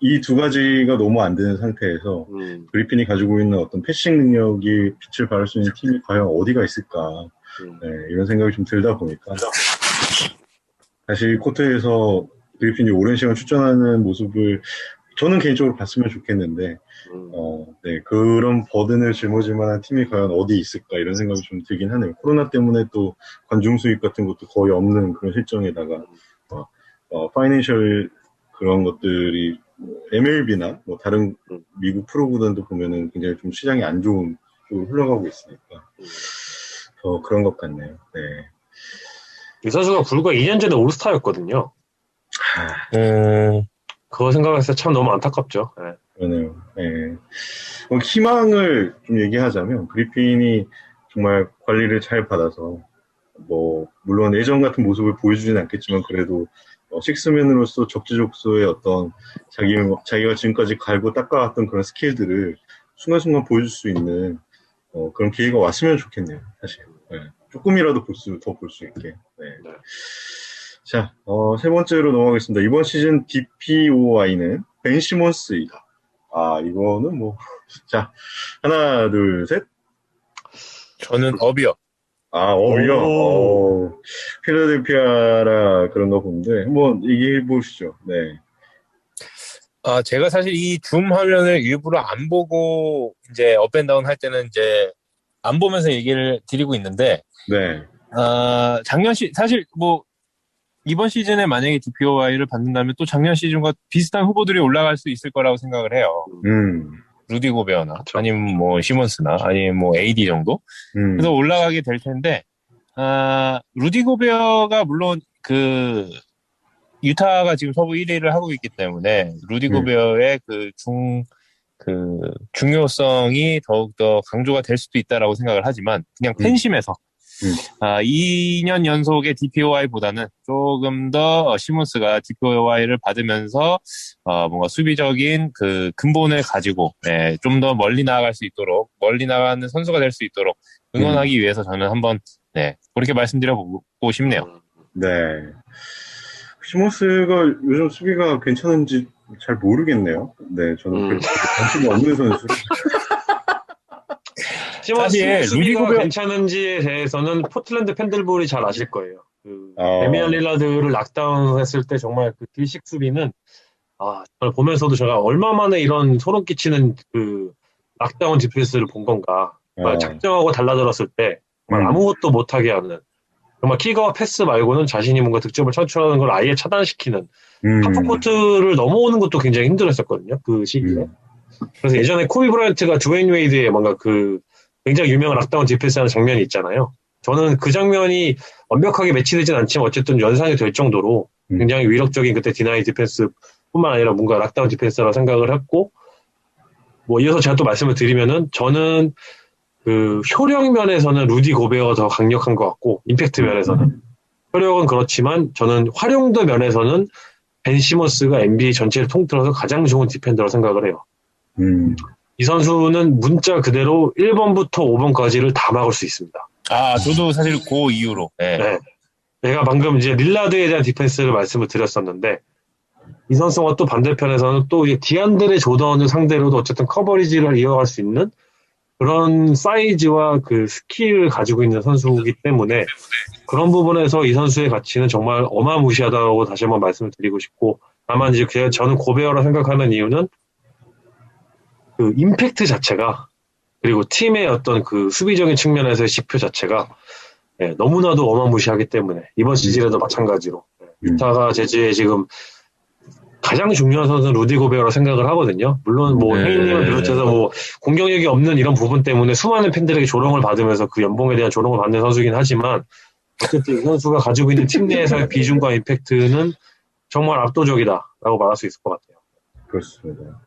이 두 가지가 너무 안 되는 상태에서 그리핀이 가지고 있는 어떤 패싱 능력이 빛을 발할 수 있는 팀이 과연 어디가 있을까 이런 생각이 좀 들다 보니까 사실 코트에서 그리핀이 오랜 시간 출전하는 모습을 저는 개인적으로 봤으면 좋겠는데 그런 버든을 짊어질 만한 팀이 과연 어디 있을까 이런 생각이 좀 들긴 하네요. 코로나 때문에 또 관중 수입 같은 것도 거의 없는 그런 실정에다가 파이낸셜 그런 것들이 MLB나 다른 미국 프로 구단도 보면은 굉장히 좀 시장이 안 좋은 쪽으로 흘러가고 있으니까 더 그런 것 같네요. 네.
이 선수가 불과 2년 전에 올스타였거든요. 그거 생각했을 때 참 너무 안타깝죠. 네.
그러네요. 네. 희망을 좀 얘기하자면 그리핀이 정말 관리를 잘 받아서 물론 예전 같은 모습을 보여주지는 않겠지만 그래도 식스맨으로서 적재적소의 어떤 자기가 지금까지 갈고 닦아왔던 그런 스킬들을 순간순간 보여줄 수 있는 그런 기회가 왔으면 좋겠네요. 사실 조금이라도 더 볼 수 있게. 네. 자, 세 번째로 넘어가겠습니다. 이번 시즌 DPOI는 벤 시몬스이다. 이거는 자, 하나, 둘, 셋.
저는 업이요.
업이요? 필라델피아라 그런 거 보는데, 한번 얘기해 보시죠. 네.
제가 사실 이 줌 화면을 일부러 안 보고, 이제 업앤다운 할 때는 이제 안 보면서 얘기를 드리고 있는데,
네.
사실 이번 시즌에 만약에 DPOI를 받는다면 또 작년 시즌과 비슷한 후보들이 올라갈 수 있을 거라고 생각을 해요. 루디 고베어나 아니면 뭐 시몬스나 아니면 뭐 AD 정도 그래서 올라가게 될 텐데 루디 고베어가 물론 그 유타가 지금 서부 1위를 하고 있기 때문에 루디 고베어의 그 중요성이 더욱더 강조가 될 수도 있다라고 생각을 하지만 그냥 팬심에서 2년 연속의 DPOI보다는 조금 더 시몬스가 DPOI를 받으면서 뭔가 수비적인 그 근본을 가지고 좀 더 멀리 나아갈 수 있도록 멀리 나가는 선수가 될 수 있도록 응원하기 위해서 저는 한번 그렇게 말씀드려보고 싶네요.
네. 시몬스가 요즘 수비가 괜찮은지 잘 모르겠네요. 네, 저는 관심이 없는 선수.
사실 수비가 괜찮은지에 대해서는 포틀랜드 팬들분이 잘 아실 거예요. 데미안 릴라드를 락다운했을 때 정말 그 딜식 수비는 저를 보면서도 제가 얼마 만에 이런 소름 끼치는 그 락다운 디펜스를 본 건가. 정말 작정하고 달라들었을 때 정말 아무것도 못하게 하는 정말 킥과 패스 말고는 자신이 뭔가 득점을 창출하는 걸 아예 차단시키는 하프코트를 넘어오는 것도 굉장히 힘들었었거든요. 그 시기에. 그래서 예전에 코비 브라이언트가 드웨인 웨이드의 뭔가 그 굉장히 유명한 락다운 디펜스하는 장면이 있잖아요. 저는 그 장면이 완벽하게 매치되진 않지만 어쨌든 연상이 될 정도로 굉장히 위력적인 그때 디나이 디펜스 뿐만 아니라 뭔가 락다운 디펜스라고 생각을 했고 뭐 이어서 제가 또 말씀을 드리면은 저는 그 효력 면에서는 루디 고베어가 더 강력한 것 같고 임팩트 면에서는 효력은 그렇지만 저는 활용도 면에서는 벤 시몬스가 NBA 전체를 통틀어서 가장 좋은 디펜더라고 생각을 해요. 이 선수는 문자 그대로 1번부터 5번까지를 다 막을 수 있습니다.
저도 사실 그 이유로.
네. 제가 방금 이제 릴라드에 대한 디펜스를 말씀을 드렸었는데 이 선수가 또 반대편에서는 또 디안드레 조던을 상대로도 어쨌든 커버리지를 이어갈 수 있는 그런 사이즈와 그 스킬을 가지고 있는 선수이기 때문에 그런 부분에서 이 선수의 가치는 정말 어마무시하다고 다시 한번 말씀을 드리고 싶고 다만 이제 저는 고베어라 생각하는 이유는 그 임팩트 자체가 그리고 팀의 어떤 그 수비적인 측면에서의 지표 자체가 너무나도 어마무시하기 때문에 이번 시즌에도 마찬가지로 유타가 제주에 지금 가장 중요한 선수는 루디 고베어라 생각을 하거든요. 물론 뭐 헤이님을 비롯해서 뭐 공격력이 없는 이런 부분 때문에 수많은 팬들에게 조롱을 받으면서 그 연봉에 대한 조롱을 받는 선수이긴 하지만 어쨌든 이 선수가 가지고 있는 팀 내에서의 비중과 임팩트는 정말 압도적이다라고 말할 수 있을 것 같아요.
그렇습니다.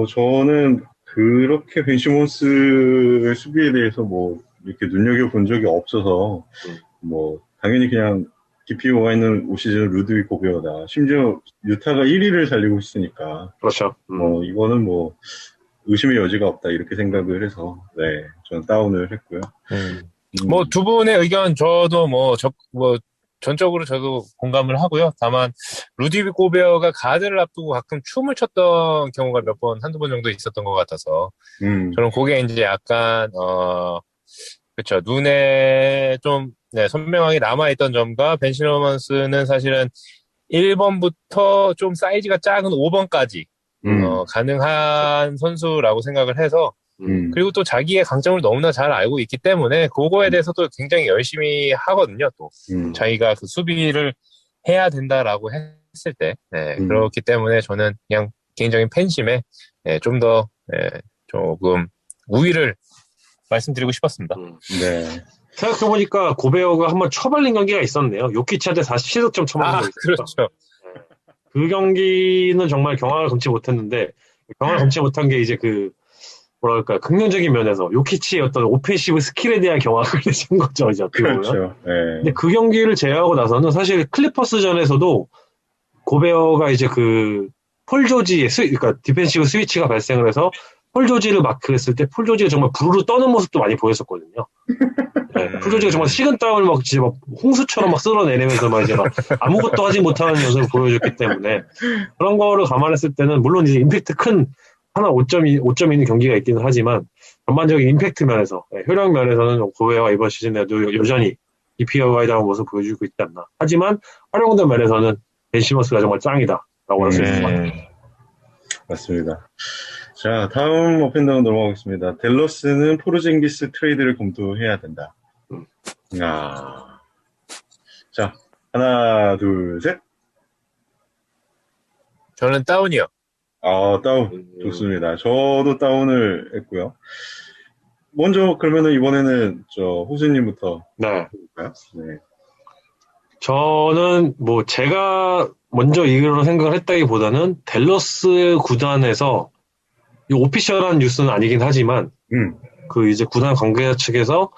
저는 그렇게 벤 시몬스의 수비에 대해서 뭐 이렇게 눈여겨본 적이 없어서 뭐 당연히 그냥 DPO가 있는 올 시즌 루드윅 고베어다. 심지어 유타가 1위를 달리고 있으니까.
그렇죠.
이거는 뭐 의심의 여지가 없다 이렇게 생각을 해서 저는 다운을 했고요.
뭐 두 분의 의견 저도 전적으로 저도 공감을 하고요. 다만 루디윅 고베어가 가드를 앞두고 가끔 춤을 췄던 경우가 한두 번 정도 있었던 것 같아서 저는 그게 이제 약간 그렇죠. 눈에 좀 선명하게 남아있던 점과 벤 시몬스는 사실은 1번부터 좀 사이즈가 작은 5번까지 가능한 선수라고 생각을 해서 그리고 또 자기의 강점을 너무나 잘 알고 있기 때문에 그거에 대해서도 굉장히 열심히 하거든요. 또 자기가 그 수비를 해야 된다라고 했을 때 그렇기 때문에 저는 그냥 개인적인 팬심에 좀 더 조금 우위를 말씀드리고 싶었습니다.
네. 생각해보니까 고베어가 한번 처발린 경기가 있었네요. 요키치한테 47득점 처발린 경기 있었죠.
그렇죠.
그 경기는 정말 경악을 금치 못했는데 경악을 금치 못한 게 이제 뭐랄까 긍정적인 면에서 요키치의 어떤 오펜시브 스킬에 대한 경악을 내신 거죠. 이제
그렇죠.
근데 그 경기를 제외하고 나서는 사실 클리퍼스전에서도 고베어가 이제 폴 조지의 그러니까 디펜시브 스위치가 발생을 해서 폴 조지를 마크했을 때 폴 조지가 정말 부르르 떠는 모습도 많이 보였었거든요. 폴 조지가 정말 식은땀을 진짜 홍수처럼 쓸어내면서 이제 아무것도 하지 못하는 모습을 보여줬기 때문에 그런 거를 감안했을 때는 물론 이제 임팩트 큰 하나 5점이 있는 경기가 있기는 하지만 전반적인 임팩트 면에서 효력 면에서는 고베어가 이번 시즌에도 여전히 DPOI다운 모습을 보여주고 있지 않나. 하지만 활용도 면에서는 벤 시몬스가 정말 짱이다라고 할 수 있을 것 같아요.
맞습니다. 자, 다음 어펜다운 넘어가겠습니다. 댈러스는 포르징기스 트레이드를 검토해야 된다. 자, 하나, 둘, 셋.
저는 다운이요.
다운 좋습니다. 저도 다운을 했고요. 먼저 그러면은 이번에는 호수님부터
네.
해볼까요? 네.
저는 뭐 제가 먼저 이런 생각을 했다기보다는 댈러스 구단에서 이 오피셜한 뉴스는 아니긴 하지만 그 이제 구단 관계자 측에서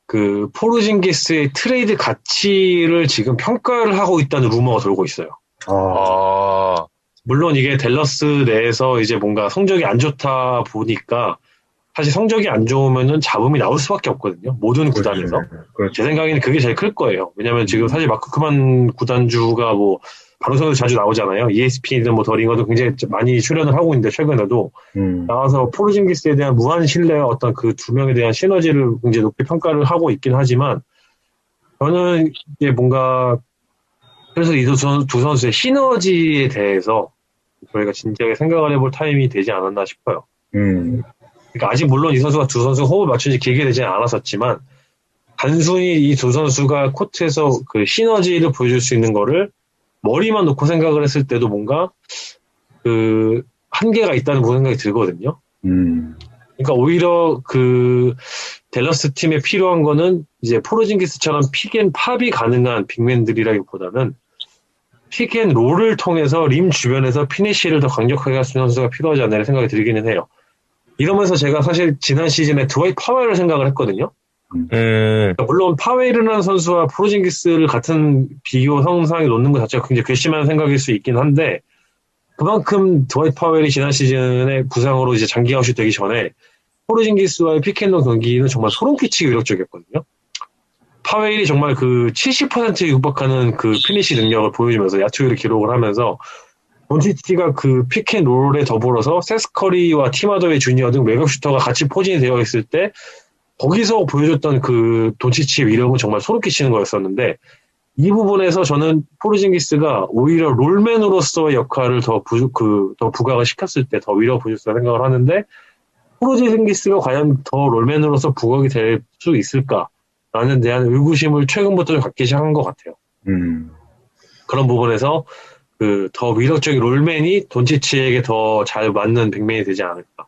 그 포르징기스의 트레이드 가치를 지금 평가를 하고 있다는 루머가 돌고 있어요. 물론 이게 댈러스 내에서 이제 뭔가 성적이 안 좋다 보니까 사실 성적이 안 좋으면은 잡음이 나올 수밖에 없거든요. 모든 구단에서.
그렇죠.
제 생각에는 그게 제일 클 거예요. 왜냐면 지금 사실 마크 크만 구단주가 뭐 방송에도 자주 나오잖아요. ESPN이든 뭐 더링어도 굉장히 많이 출연을 하고 있는데 최근에도 나와서 포르징기스에 대한 무한 신뢰와 어떤 그 두 명에 대한 시너지를 굉장히 높게 평가를 하고 있긴 하지만 저는 이게 뭔가 그래서 이 두 선수의 시너지에 대해서 저희가 진지하게 생각을 해볼 타임이 되지 않았나 싶어요. 그러니까 아직 물론 이 선수가 두 선수 호흡을 맞춘 지 길게 되지는 않았었지만 단순히 이 두 선수가 코트에서 그 시너지를 보여줄 수 있는 거를 머리만 놓고 생각을 했을 때도 뭔가 그 한계가 있다는 그런 생각이 들거든요. 그러니까 오히려 그 댈러스 팀에 필요한 거는 이제 포르징기스처럼 픽앤팝이 가능한 빅맨들이라기보다는 픽앤롤을 통해서 림 주변에서 피니쉬를 더 강력하게 할 수 있는 선수가 필요하지 않나 생각이 들기는 해요. 이러면서 제가 사실 지난 시즌에 드와이트 파웰을 생각을 했거든요. 물론 파웰이라는 선수와 포르징기스를 같은 비교 성상에 놓는 것 자체가 굉장히 괘씸한 생각일 수 있긴 한데 그만큼 드와이트 파웰이 지난 시즌에 부상으로 이제 장기 아웃이 되기 전에 포르징기스와의 피켄롤 경기는 정말 소름 끼치게 위력적이었거든요. 파웰이 정말 그 70%에 육박하는 그 피니시 능력을 보여주면서 야투를 기록을 하면서 돈치치가 그 피켄롤에 더불어서 세스커리와 티마더웨이 주니어 등 외곽 슈터가 같이 포진이 되어 있을 때 거기서 보여줬던 그 돈치치의 위력은 정말 소름 끼치는 거였었는데 이 부분에서 저는 포르징기스가 오히려 롤맨으로서의 역할을 더 부각을 시켰을 때 더 위력을 보여줬다 생각을 하는데 포르징기스가 과연 더 롤맨으로서 부각이 될 수 있을까라는 대한 의구심을 최근부터 좀 갖기 시작한 것 같아요. 그런 부분에서 그 더 위력적인 롤맨이 돈치치에게 더 잘 맞는 빅맨이 되지 않을까.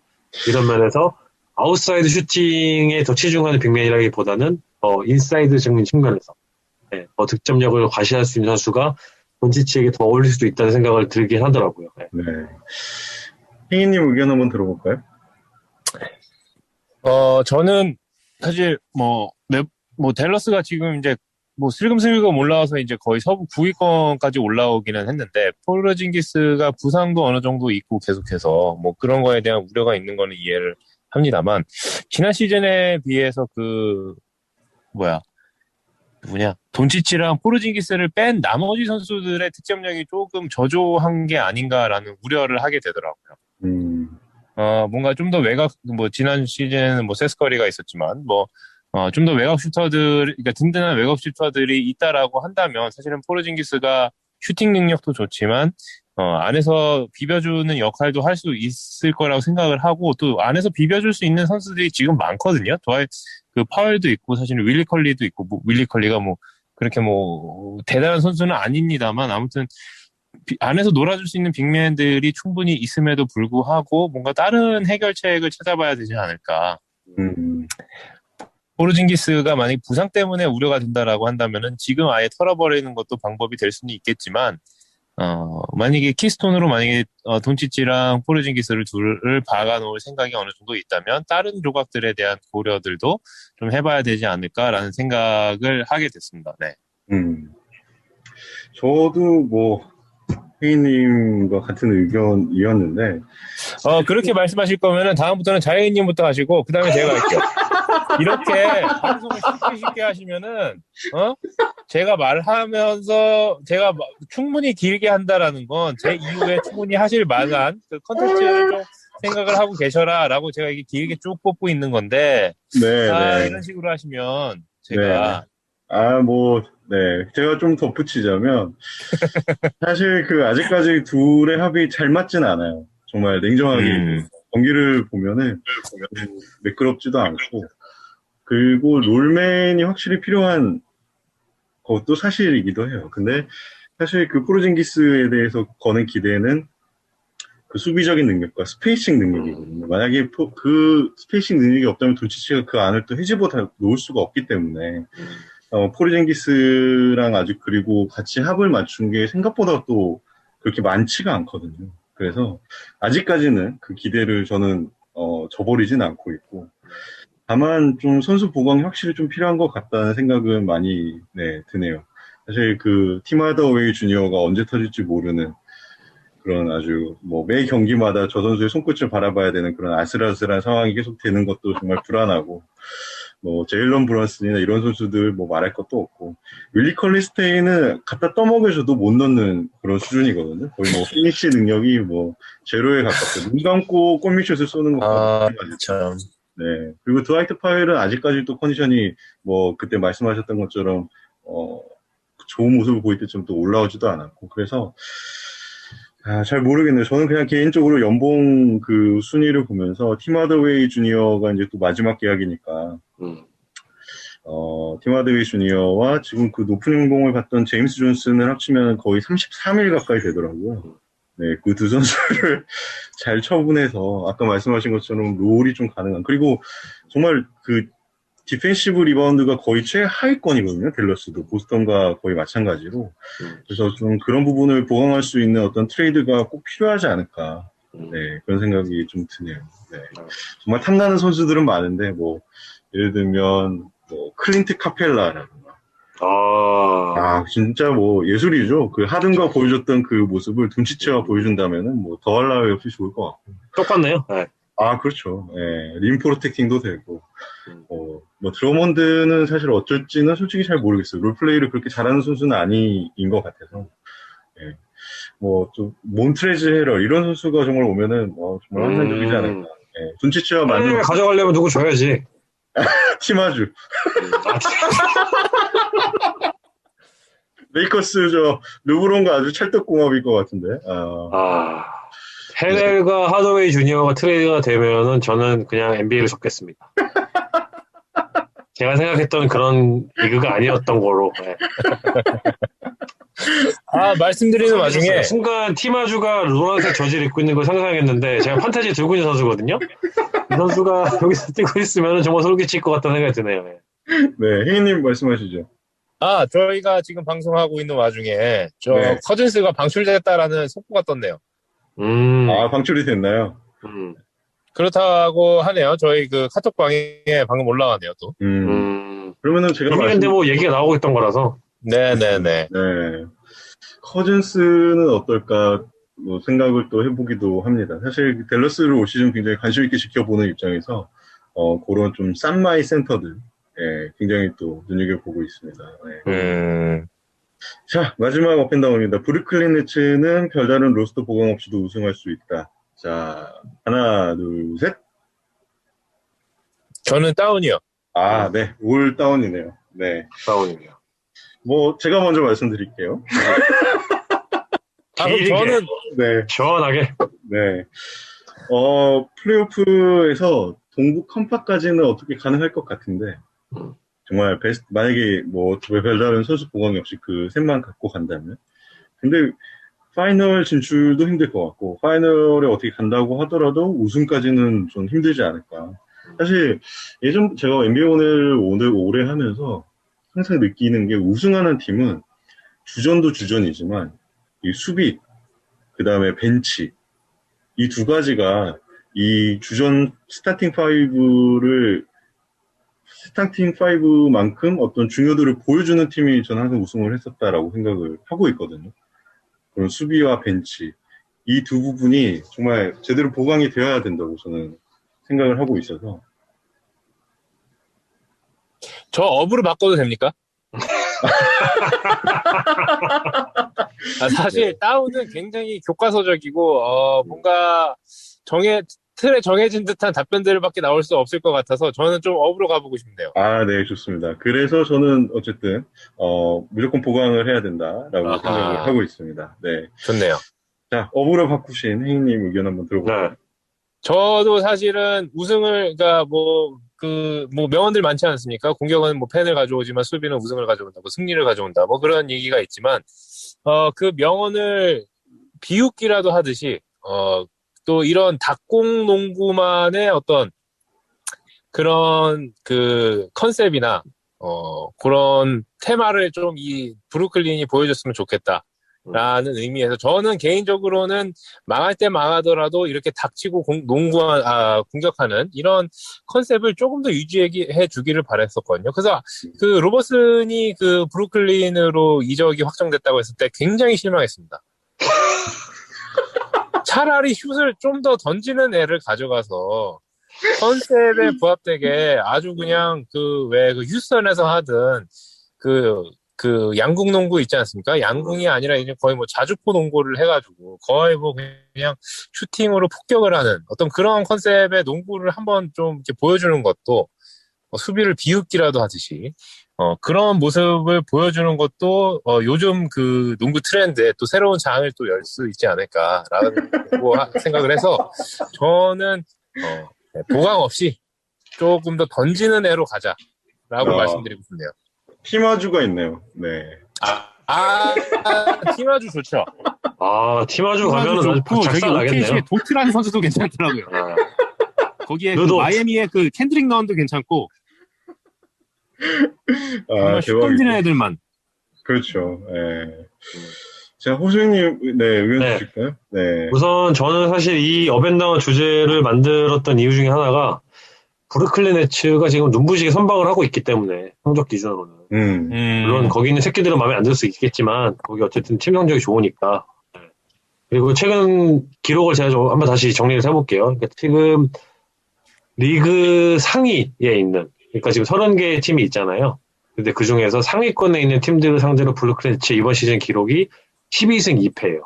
이런 면에서 아웃사이드 슈팅에 더 치중하는 빅맨이라기보다는 인사이드적인 측면에서 더 득점력을 과시할 수 있는 선수가 돈치치에게 더 어울릴 수도 있다는 생각을 들긴 하더라고요.
네. 핑이님 의견 한번 들어볼까요?
저는 사실 댈러스가 지금 이제 슬금슬금 올라와서 이제 거의 서부 9위권까지 올라오기는 했는데 포르징기스가 부상도 어느 정도 있고 계속해서 그런 거에 대한 우려가 있는 거는 이해를 합니다만 지난 시즌에 비해서 돈치치랑 포르징기스를 뺀 나머지 선수들의 득점력이 조금 저조한 게 아닌가라는 우려를 하게 되더라고요. 뭔가 좀 더 지난 시즌은 세스커리가 있었지만, 좀 더 그러니까 든든한 외곽 슈터들이 있다라고 한다면, 사실은 포르징기스가 슈팅 능력도 좋지만, 안에서 비벼주는 역할도 할 수 있을 거라고 생각을 하고, 또 안에서 비벼줄 수 있는 선수들이 지금 많거든요. 파웰도 있고, 사실은 윌리 컬리도 있고, 윌리 컬리가 그렇게 대단한 선수는 아닙니다만, 아무튼, 안에서 놀아줄 수 있는 빅맨들이 충분히 있음에도 불구하고 뭔가 다른 해결책을 찾아봐야 되지 않을까. 포르징기스가 만약 부상 때문에 우려가 된다라고 한다면은 지금 아예 털어버리는 것도 방법이 될 수는 있겠지만, 만약에 키스톤으로 돈치치랑 포르징기스를 둘을 박아놓을 생각이 어느 정도 있다면 다른 조각들에 대한 고려들도 좀 해봐야 되지 않을까라는 생각을 하게 됐습니다. 네.
저도 혜인님과 같은 의견이었는데
그렇게 말씀하실 거면은 다음부터는 자혜인님부터 하시고 그 다음에 제가 할게요. 이렇게 방송을 쉽게 하시면은 제가 말하면서 제가 충분히 길게 한다라는 건 제 이후에 충분히 하실 만한 그 컨텐츠를 좀 생각을 하고 계셔라라고 제가 이게 길게 쭉 뽑고 있는 건데
네.
이런 식으로 하시면 제가
제가 좀 덧붙이자면, 사실 아직까지 둘의 합이 잘 맞진 않아요. 정말 냉정하게. 경기를 보면은, 매끄럽지도 않고, 그리고 롤맨이 확실히 필요한 것도 사실이기도 해요. 근데, 사실 포르징기스에 대해서 거는 기대는, 그 수비적인 능력과 스페이싱 능력이거든요. 만약에 그 스페이싱 능력이 없다면 돈치치가 그 안을 또 헤지보다 놓을 수가 없기 때문에 포르징기스랑 아직 그리고 같이 합을 맞춘 게 생각보다 또 그렇게 많지가 않거든요. 그래서 아직까지는 그 기대를 저는 저버리진 않고 있고 다만 좀 선수 보강이 확실히 좀 필요한 것 같다는 생각은 많이 드네요. 사실 그 팀 하더웨이 주니어가 언제 터질지 모르는 그런 아주 뭐 매 경기마다 저 선수의 손끝을 바라봐야 되는 그런 아슬아슬한 상황이 계속 되는 것도 정말 불안하고 뭐 제일런 브런슨이나 이런 선수들 뭐 말할 것도 없고 윌리 컬리스테이는 갖다 떠먹여줘도 못 넣는 그런 수준이거든요. 거의 뭐 피니시 능력이 뭐 제로에 가깝고 눈 감고 골밑슛을 쏘는 것
참.
네. 그리고 드와이트 파웰은 아직까지 또 컨디션이 뭐 그때 말씀하셨던 것처럼 좋은 모습을 보일 때쯤 또 올라오지도 않았고 그래서 잘 모르겠네요. 저는 그냥 개인적으로 연봉 그 순위를 보면서 팀 하더웨이 주니어가 이제 또 마지막 계약이니까 팀 하더웨이 주니어와 지금 그 높은 연봉을 받던 제임스 존슨을 합치면 거의 33일 가까이 되더라고요. 네, 그 두 선수를 잘 처분해서 아까 말씀하신 것처럼 롤이 좀 가능한 그리고 정말 그 디펜시브 리바운드가 거의 최하위권이거든요. 댈러스도 보스턴과 거의 마찬가지로 그래서 좀 그런 부분을 보강할 수 있는 어떤 트레이드가 꼭 필요하지 않을까 그런 생각이 좀 드네요. 네. 정말 탐나는 선수들은 많은데 뭐 예를 들면 뭐 클린트 카펠라라든가 진짜 뭐 예술이죠. 그 하든가 보여줬던 그 모습을 돈치치가 보여준다면은 뭐 더할 나위 없이 좋을 것 같고.
똑같네요. 네.
그렇죠. 예, 림 프로텍팅도 되고. 뭐 드러먼드는 사실 어쩔지는 솔직히 잘 모르겠어요. 롤플레이를 그렇게 잘하는 선수는 아닌 것 같아서. 예. 뭐 좀 몬트레즈 헤럴 이런 선수가 정말 오면은 정말 환상적이지 않을까. 예. 돈치치와 만든
가져가려면 누구 줘야지.
티마주. 레이커스 르브론과 아주 찰떡궁합일 것 같은데.
헤렐과 하더웨이 주니어가 트레이드가 되면은 저는 그냥 NBA를 접겠습니다. 제가 생각했던 그런 리그가 아니었던 거로. 네.
말씀드리는 와중에
순간 티마주가 노란색 저지를 입고 있는 걸 상상했는데 제가 판타지 들고 있는 선수거든요. 이 선수가 여기서 뛰고 있으면 정말 솔깃칠 것 같다는 생각이 드네요.
네, 혜인님 말씀하시죠.
저희가 지금 방송하고 있는 와중에 커즌스가 방출됐다라는 속보가 떴네요.
방출이 됐나요?
그렇다고 하네요. 저희 그 카톡방에 방금 올라가네요, 또.
그러면은 제가
근데 뭐 얘기가 나오고 있던 거라서.
네네네.
네. 커즌스는 어떨까 뭐 생각을 또 해보기도 합니다. 사실 댈러스를 올 시즌 굉장히 관심 있게 지켜보는 입장에서 그런 좀 싼마이 센터들 굉장히 또 눈여겨보고 있습니다. 네. 자, 마지막 업앤다운입니다. 브루클린 네츠는 별다른 로스터 보강 없이도 우승할 수 있다. 자, 하나, 둘, 셋.
저는 다운이요.
네. 올 다운이네요. 네.
다운이네요.
뭐, 제가 먼저 말씀드릴게요.
저는,
시원하게.
네. 플레이오프에서 동부 컴파까지는 어떻게 가능할 것 같은데, 정말 만약에 뭐 별다른 선수 보강이 없이 그 셋만 갖고 간다면 근데 파이널 진출도 힘들 것 같고 파이널에 어떻게 간다고 하더라도 우승까지는 좀 힘들지 않을까. 사실 예전 제가 NBA 오래 하면서 항상 느끼는 게 우승하는 팀은 주전도 주전이지만 이 수비 그다음에 벤치 이 두 가지가 이 주전 스타팅 5만큼 어떤 중요도를 보여주는 팀이 저는 항상 우승을 했었다라고 생각을 하고 있거든요. 그런 수비와 벤치. 이 두 부분이 정말 제대로 보강이 되어야 된다고 저는 생각을 하고 있어서.
저 업으로 바꿔도 됩니까? 사실 다운은 굉장히 교과서적이고 뭔가 틀에 정해진 듯한 답변들밖에 나올 수 없을 것 같아서 저는 좀 업으로 가보고 싶네요.
네, 좋습니다. 그래서 저는 어쨌든 무조건 보강을 해야 된다라고 생각을 하고 있습니다. 네,
좋네요.
자, 업으로 바꾸신 혜인님 의견 한번 들어볼까요?
네.
저도 사실은 우승을 그러니까 명언들 많지 않습니까? 공격은 뭐 팬을 가져오지만 수비는 우승을 가져온다, 뭐 승리를 가져온다, 뭐 그런 얘기가 있지만 그 명언을 비웃기라도 하듯이 또 이런 닭공 농구만의 어떤 그런 그 컨셉이나 그런 테마를 좀 이 브루클린이 보여줬으면 좋겠다라는 의미에서 저는 개인적으로는 망할 때 망하더라도 이렇게 닥치고 공격하는 이런 컨셉을 조금 더 유지해 주기를 바랬었거든요. 그래서 그 로버슨이 그 브루클린으로 이적이 확정됐다고 했을 때 굉장히 실망했습니다. 차라리 슛을 좀 더 던지는 애를 가져가서 컨셉에 부합되게 아주 그냥 그 휴스턴에서 하던 그 양궁 농구 있지 않습니까? 양궁이 아니라 이제 거의 뭐 자주포 농구를 해가지고 거의 뭐 그냥 슈팅으로 폭격을 하는 어떤 그런 컨셉의 농구를 한번 좀 이렇게 보여주는 것도 수비를 비웃기라도 하듯이 그런 모습을 보여주는 것도 요즘 그 농구 트렌드에 또 새로운 장을 또 열 수 있지 않을까라는 생각을 해서 저는 보강 없이 조금 더 던지는 애로 가자라고 말씀드리고 싶네요.
팀아주가 있네요. 네.
팀아주 좋죠.
팀아주 가면은 아주 작살나겠네요.
OKC의 도트라는 선수도 괜찮더라고요. 거기에 그 마이애미의 그 캔드릭 너운도 괜찮고 정말 슛 던지는 애들만.
그렇죠. 네. 자, 호수님, 네, 의견 주실까요? 네.
우선 저는 사실 이 업앤다운 주제를 만들었던 이유 중에 하나가 브루클린 네츠가 지금 눈부시게 선방을 하고 있기 때문에 성적 기준으로는 물론 거기 있는 새끼들은 마음에 안 들 수 있겠지만 거기 어쨌든 팀 성적이 좋으니까. 그리고 최근 기록을 제가 좀 한번 다시 정리를 해볼게요. 그러니까 지금 리그 상위에 있는 그러니까 지금 30개의 팀이 있잖아요. 근데 그 중에서 상위권에 있는 팀들을 상대로 브루클린 네츠 이번 시즌 기록이 12승 2패예요.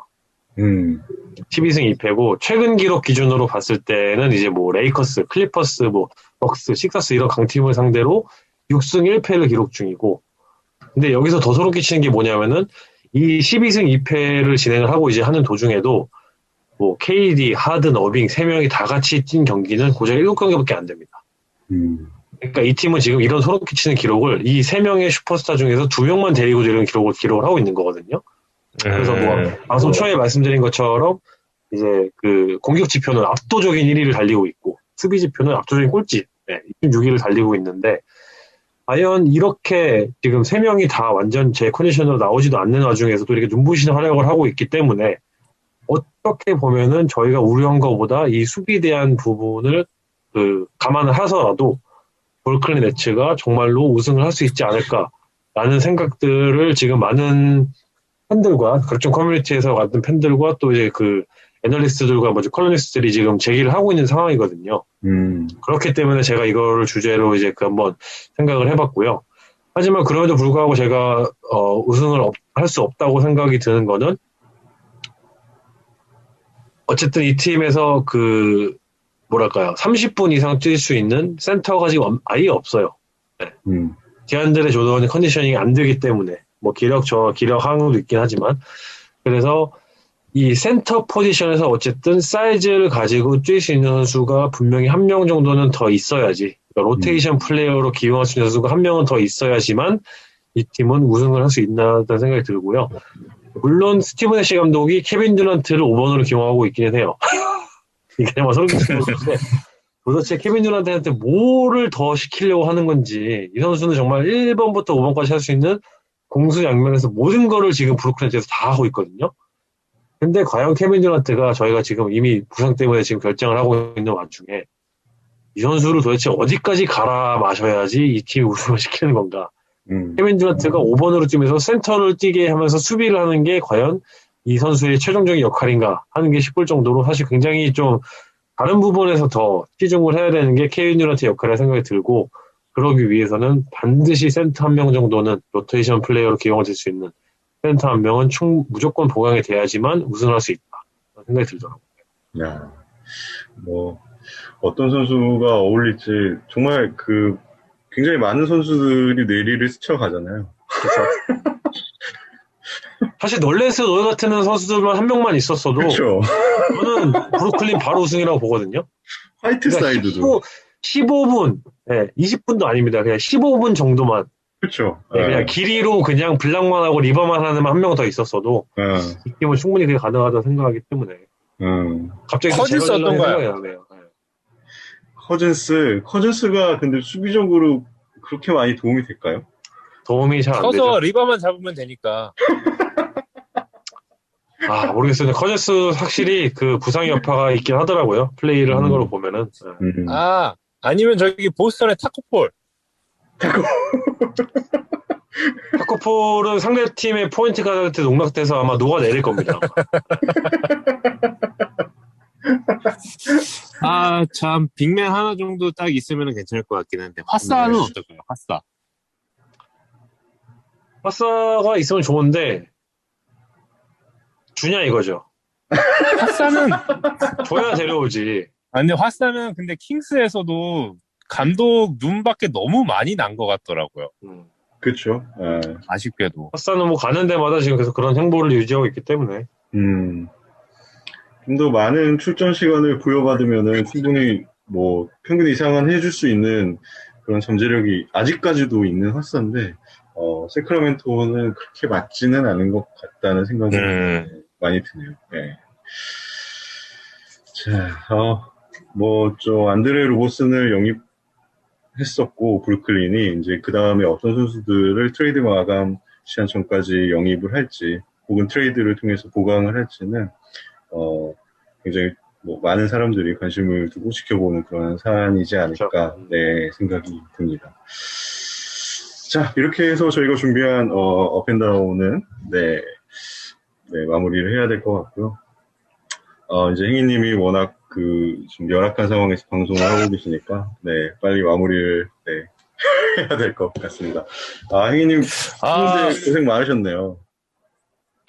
12승 2패고 최근 기록 기준으로 봤을 때는 이제 뭐 레이커스, 클리퍼스, 뭐 벅스, 식서스 이런 강팀을 상대로 6승 1패를 기록 중이고 근데 여기서 더 소름 끼치는 게 뭐냐면은 이 12승 2패를 진행을 하고 이제 하는 도중에도 뭐 KD, 하든, 어빙 3명이 다 같이 뛴 경기는 고작 7경기밖에 안 됩니다. 그러니까 이 팀은 지금 이런 소름 끼치는 기록을 이 3명의 슈퍼스타 중에서 2명만 데리고 이런 기록을 하고 있는 거거든요. 그래서 뭐 방송 초에 말씀드린 것처럼 이제 그 공격 지표는 압도적인 1위를 달리고 있고 수비 지표는 압도적인 꼴찌 26위를 달리고 있는데 과연 이렇게 지금 3명이 다 완전 제 컨디션으로 나오지도 않는 와중에서도 이렇게 눈부신 활약을 하고 있기 때문에 어떻게 보면은 저희가 우려한 것보다 이 수비에 대한 부분을 감안을 해서라도 브루클린 네츠가 정말로 우승을 할 수 있지 않을까라는 생각들을 지금 많은 팬들과 각종 커뮤니티에서 같은 팬들과 또 이제 그 애널리스트들과 컬럼니스트들이 지금 제기를 하고 있는 상황이거든요. 그렇기 때문에 제가 이거를 주제로 이제 한번 생각을 해봤고요. 하지만 그럼에도 불구하고 제가 우승을 할 수 없다고 생각이 드는 거는 어쨌든 이 팀에서 30분 이상 뛸 수 있는 센터가 지금 아예 없어요. 네. 디안드레 조던이 컨디셔닝이 안 되기 때문에 뭐 기력 항도 있긴 하지만 그래서 이 센터 포지션에서 어쨌든 사이즈를 가지고 뛸 수 있는 선수가 분명히 한 명 정도는 더 있어야지 그러니까 로테이션 플레이어로 기용할 수 있는 선수가 한 명은 더 있어야지만 이 팀은 우승을 할 수 있다는 생각이 들고요. 물론 스티븐 애쉬 감독이 케빈 듀란트를 5번으로 기용하고 있기는 해요. 이게 정말 소름 끼치는 건데 도대체 케빈 듀란트한테 뭐를 더 시키려고 하는 건지 이 선수는 정말 1번부터 5번까지 할 수 있는 공수양면에서 모든 거를 지금 브루클린 네츠에서 다 하고 있거든요. 근데 과연 케빈 듀란트가 저희가 지금 이미 부상 때문에 지금 결정을 하고 있는 와중에 이 선수를 도대체 어디까지 갈아 마셔야지 이 팀이 우승을 시키는 건가. 케빈 듀란트가 5번으로 뛰면서 센터를 뛰게 하면서 수비를 하는 게 과연 이 선수의 최종적인 역할인가 하는 게 싶을 정도로 사실 굉장히 좀 다른 부분에서 더 치중을 해야 되는 게 케빈 듀란트의 역할이라 생각이 들고 그러기 위해서는 반드시 센터 한 명 정도는 로테이션 플레이어로 기용될 수 있는 센터 한 명은 무조건 보강이 돼야지만 우승을 할 수 있다 생각이 들더라고요.
야, 어떤 선수가 어울릴지 정말 굉장히 많은 선수들이 뇌리를 스쳐가잖아요.
그렇죠. 사실 널레스 노예 같은 선수들만 한 명만 있었어도
그렇죠.
저는 브루클린 바로 우승이라고 보거든요.
화이트사이드도
15분, 20분도 아닙니다. 그냥 15분 정도만.
그렇죠.
그냥 길이로 그냥 블락만 하고 리버만 하는 한 명 더 있었어도 이 팀은 충분히 그게 가능하다고 생각하기 때문에 갑자기
커즌스 어떤가요?
생각이 나네요. 네.
커즌스가 근데 수비적으로 그렇게 많이 도움이 될까요?
도움이 잘 안 되죠.
서서 리버만 잡으면 되니까.
모르겠어요. 커즌스 확실히 그 부상 여파가 있긴 하더라고요. 플레이를 하는 걸로 보면은.
아니면 저기 보스턴의 타코폴.
타코폴은 상대 팀의 포인트 가드한테 농락돼서 아마 녹아내릴 겁니다.
참 빅맨 하나 정도 딱 있으면 괜찮을 것 같긴 한데 화사는 어떨까요?
화사가 있으면 좋은데 주냐 이거죠.
화사는
줘야 데려오지.
근데 화사는 근데 킹스에서도 감독 눈밖에 너무 많이 난 것 같더라고요.
그렇죠.
아쉽게도.
화사는 뭐 가는 데마다 지금 계속 그런 행보를 유지하고 있기 때문에.
좀 더 많은 출전 시간을 부여받으면은 충분히 뭐 평균 이상은 해줄 수 있는 그런 잠재력이 아직까지도 있는 화사인데 세크라멘토는 그렇게 맞지는 않은 것 같다는 생각이 많이 드네요. 네. 자, 안드레 로버슨을 영입했었고 브루클린이 이제 그 다음에 어떤 선수들을 트레이드 마감 시한 전까지 영입을 할지 혹은 트레이드를 통해서 보강을 할지는 굉장히 많은 사람들이 관심을 두고 지켜보는 그런 사안이지 않을까 생각이 듭니다. 자, 이렇게 해서 저희가 준비한 업앤다운은 마무리를 해야 될 것 같고요. 이제 행희님이 워낙 좀 열악한 상황에서 방송을 하고 계시니까 빨리 마무리를 해야 될 것 같습니다. 행희님 고생 많으셨네요.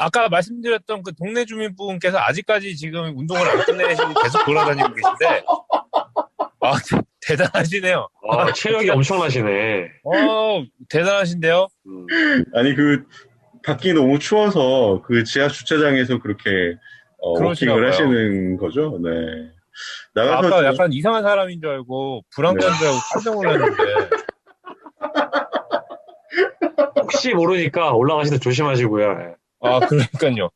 아까 말씀드렸던 그 동네 주민분께서 아직까지 지금 운동을 안 끝내시고 계속 돌아다니고 계신데, 대단하시네요.
체력이 엄청나시네.
대단하신데요?
아니, 밖이 너무 추워서 지하 주차장에서 그렇게, 워킹을 하시는 거죠? 네. 나가서.
아까 약간 이상한 사람인 줄 알고, 불안감인 줄 알고 깜짝 놀랐는데.
혹시 모르니까 올라가실 때 조심하시고요.
그러니까요.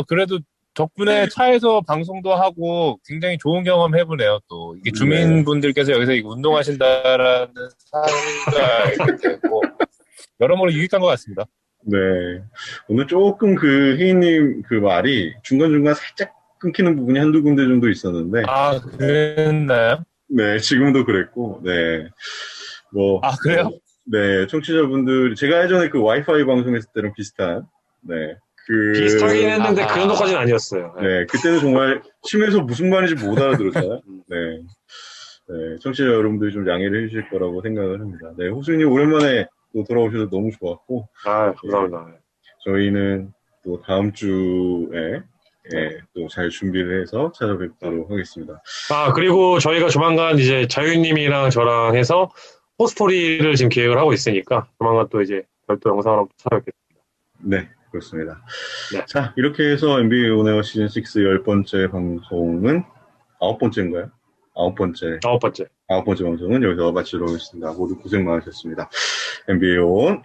그래도 덕분에 차에서 방송도 하고 굉장히 좋은 경험 해보네요, 또. 이게 주민분들께서 여기서 운동하신다라는 사실을 되고, 여러모로 유익한 것 같습니다.
네. 오늘 조금 혜인님 말이 중간중간 살짝 끊기는 부분이 한두 군데 정도 있었는데.
그랬나요?
네, 지금도 그랬고, 네.
그래요?
네, 청취자분들, 제가 예전에 와이파이 방송했을 때랑 비슷한,
비슷하긴 했는데 그 정도까지는 아니었어요.
네, 그때는 정말 심해서 무슨 말인지 못 알아들었잖아요. 네. 청취자 여러분들이 좀 양해를 해주실 거라고 생각을 합니다. 네, 호수님 오랜만에 또 돌아오셔서 너무 좋았고.
감사합니다.
저희는 또 다음 주에, 또 잘 준비를 해서 찾아뵙도록 하겠습니다.
그리고 저희가 조만간 이제 자유님이랑 저랑 해서 포스토리를 지금 계획을 하고 있으니까 조만간 또 이제 별도 영상으로 찾아뵙겠습니다.
네, 그렇습니다. 네. 자, 이렇게 해서 NBA 온에어 시즌 6 10번째 방송은 9번째인가요? 9번째 방송은 여기서 마치도록 하겠습니다. 모두 고생 많으셨습니다. NBA 온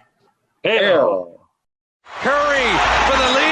에어.
Curry for the lead.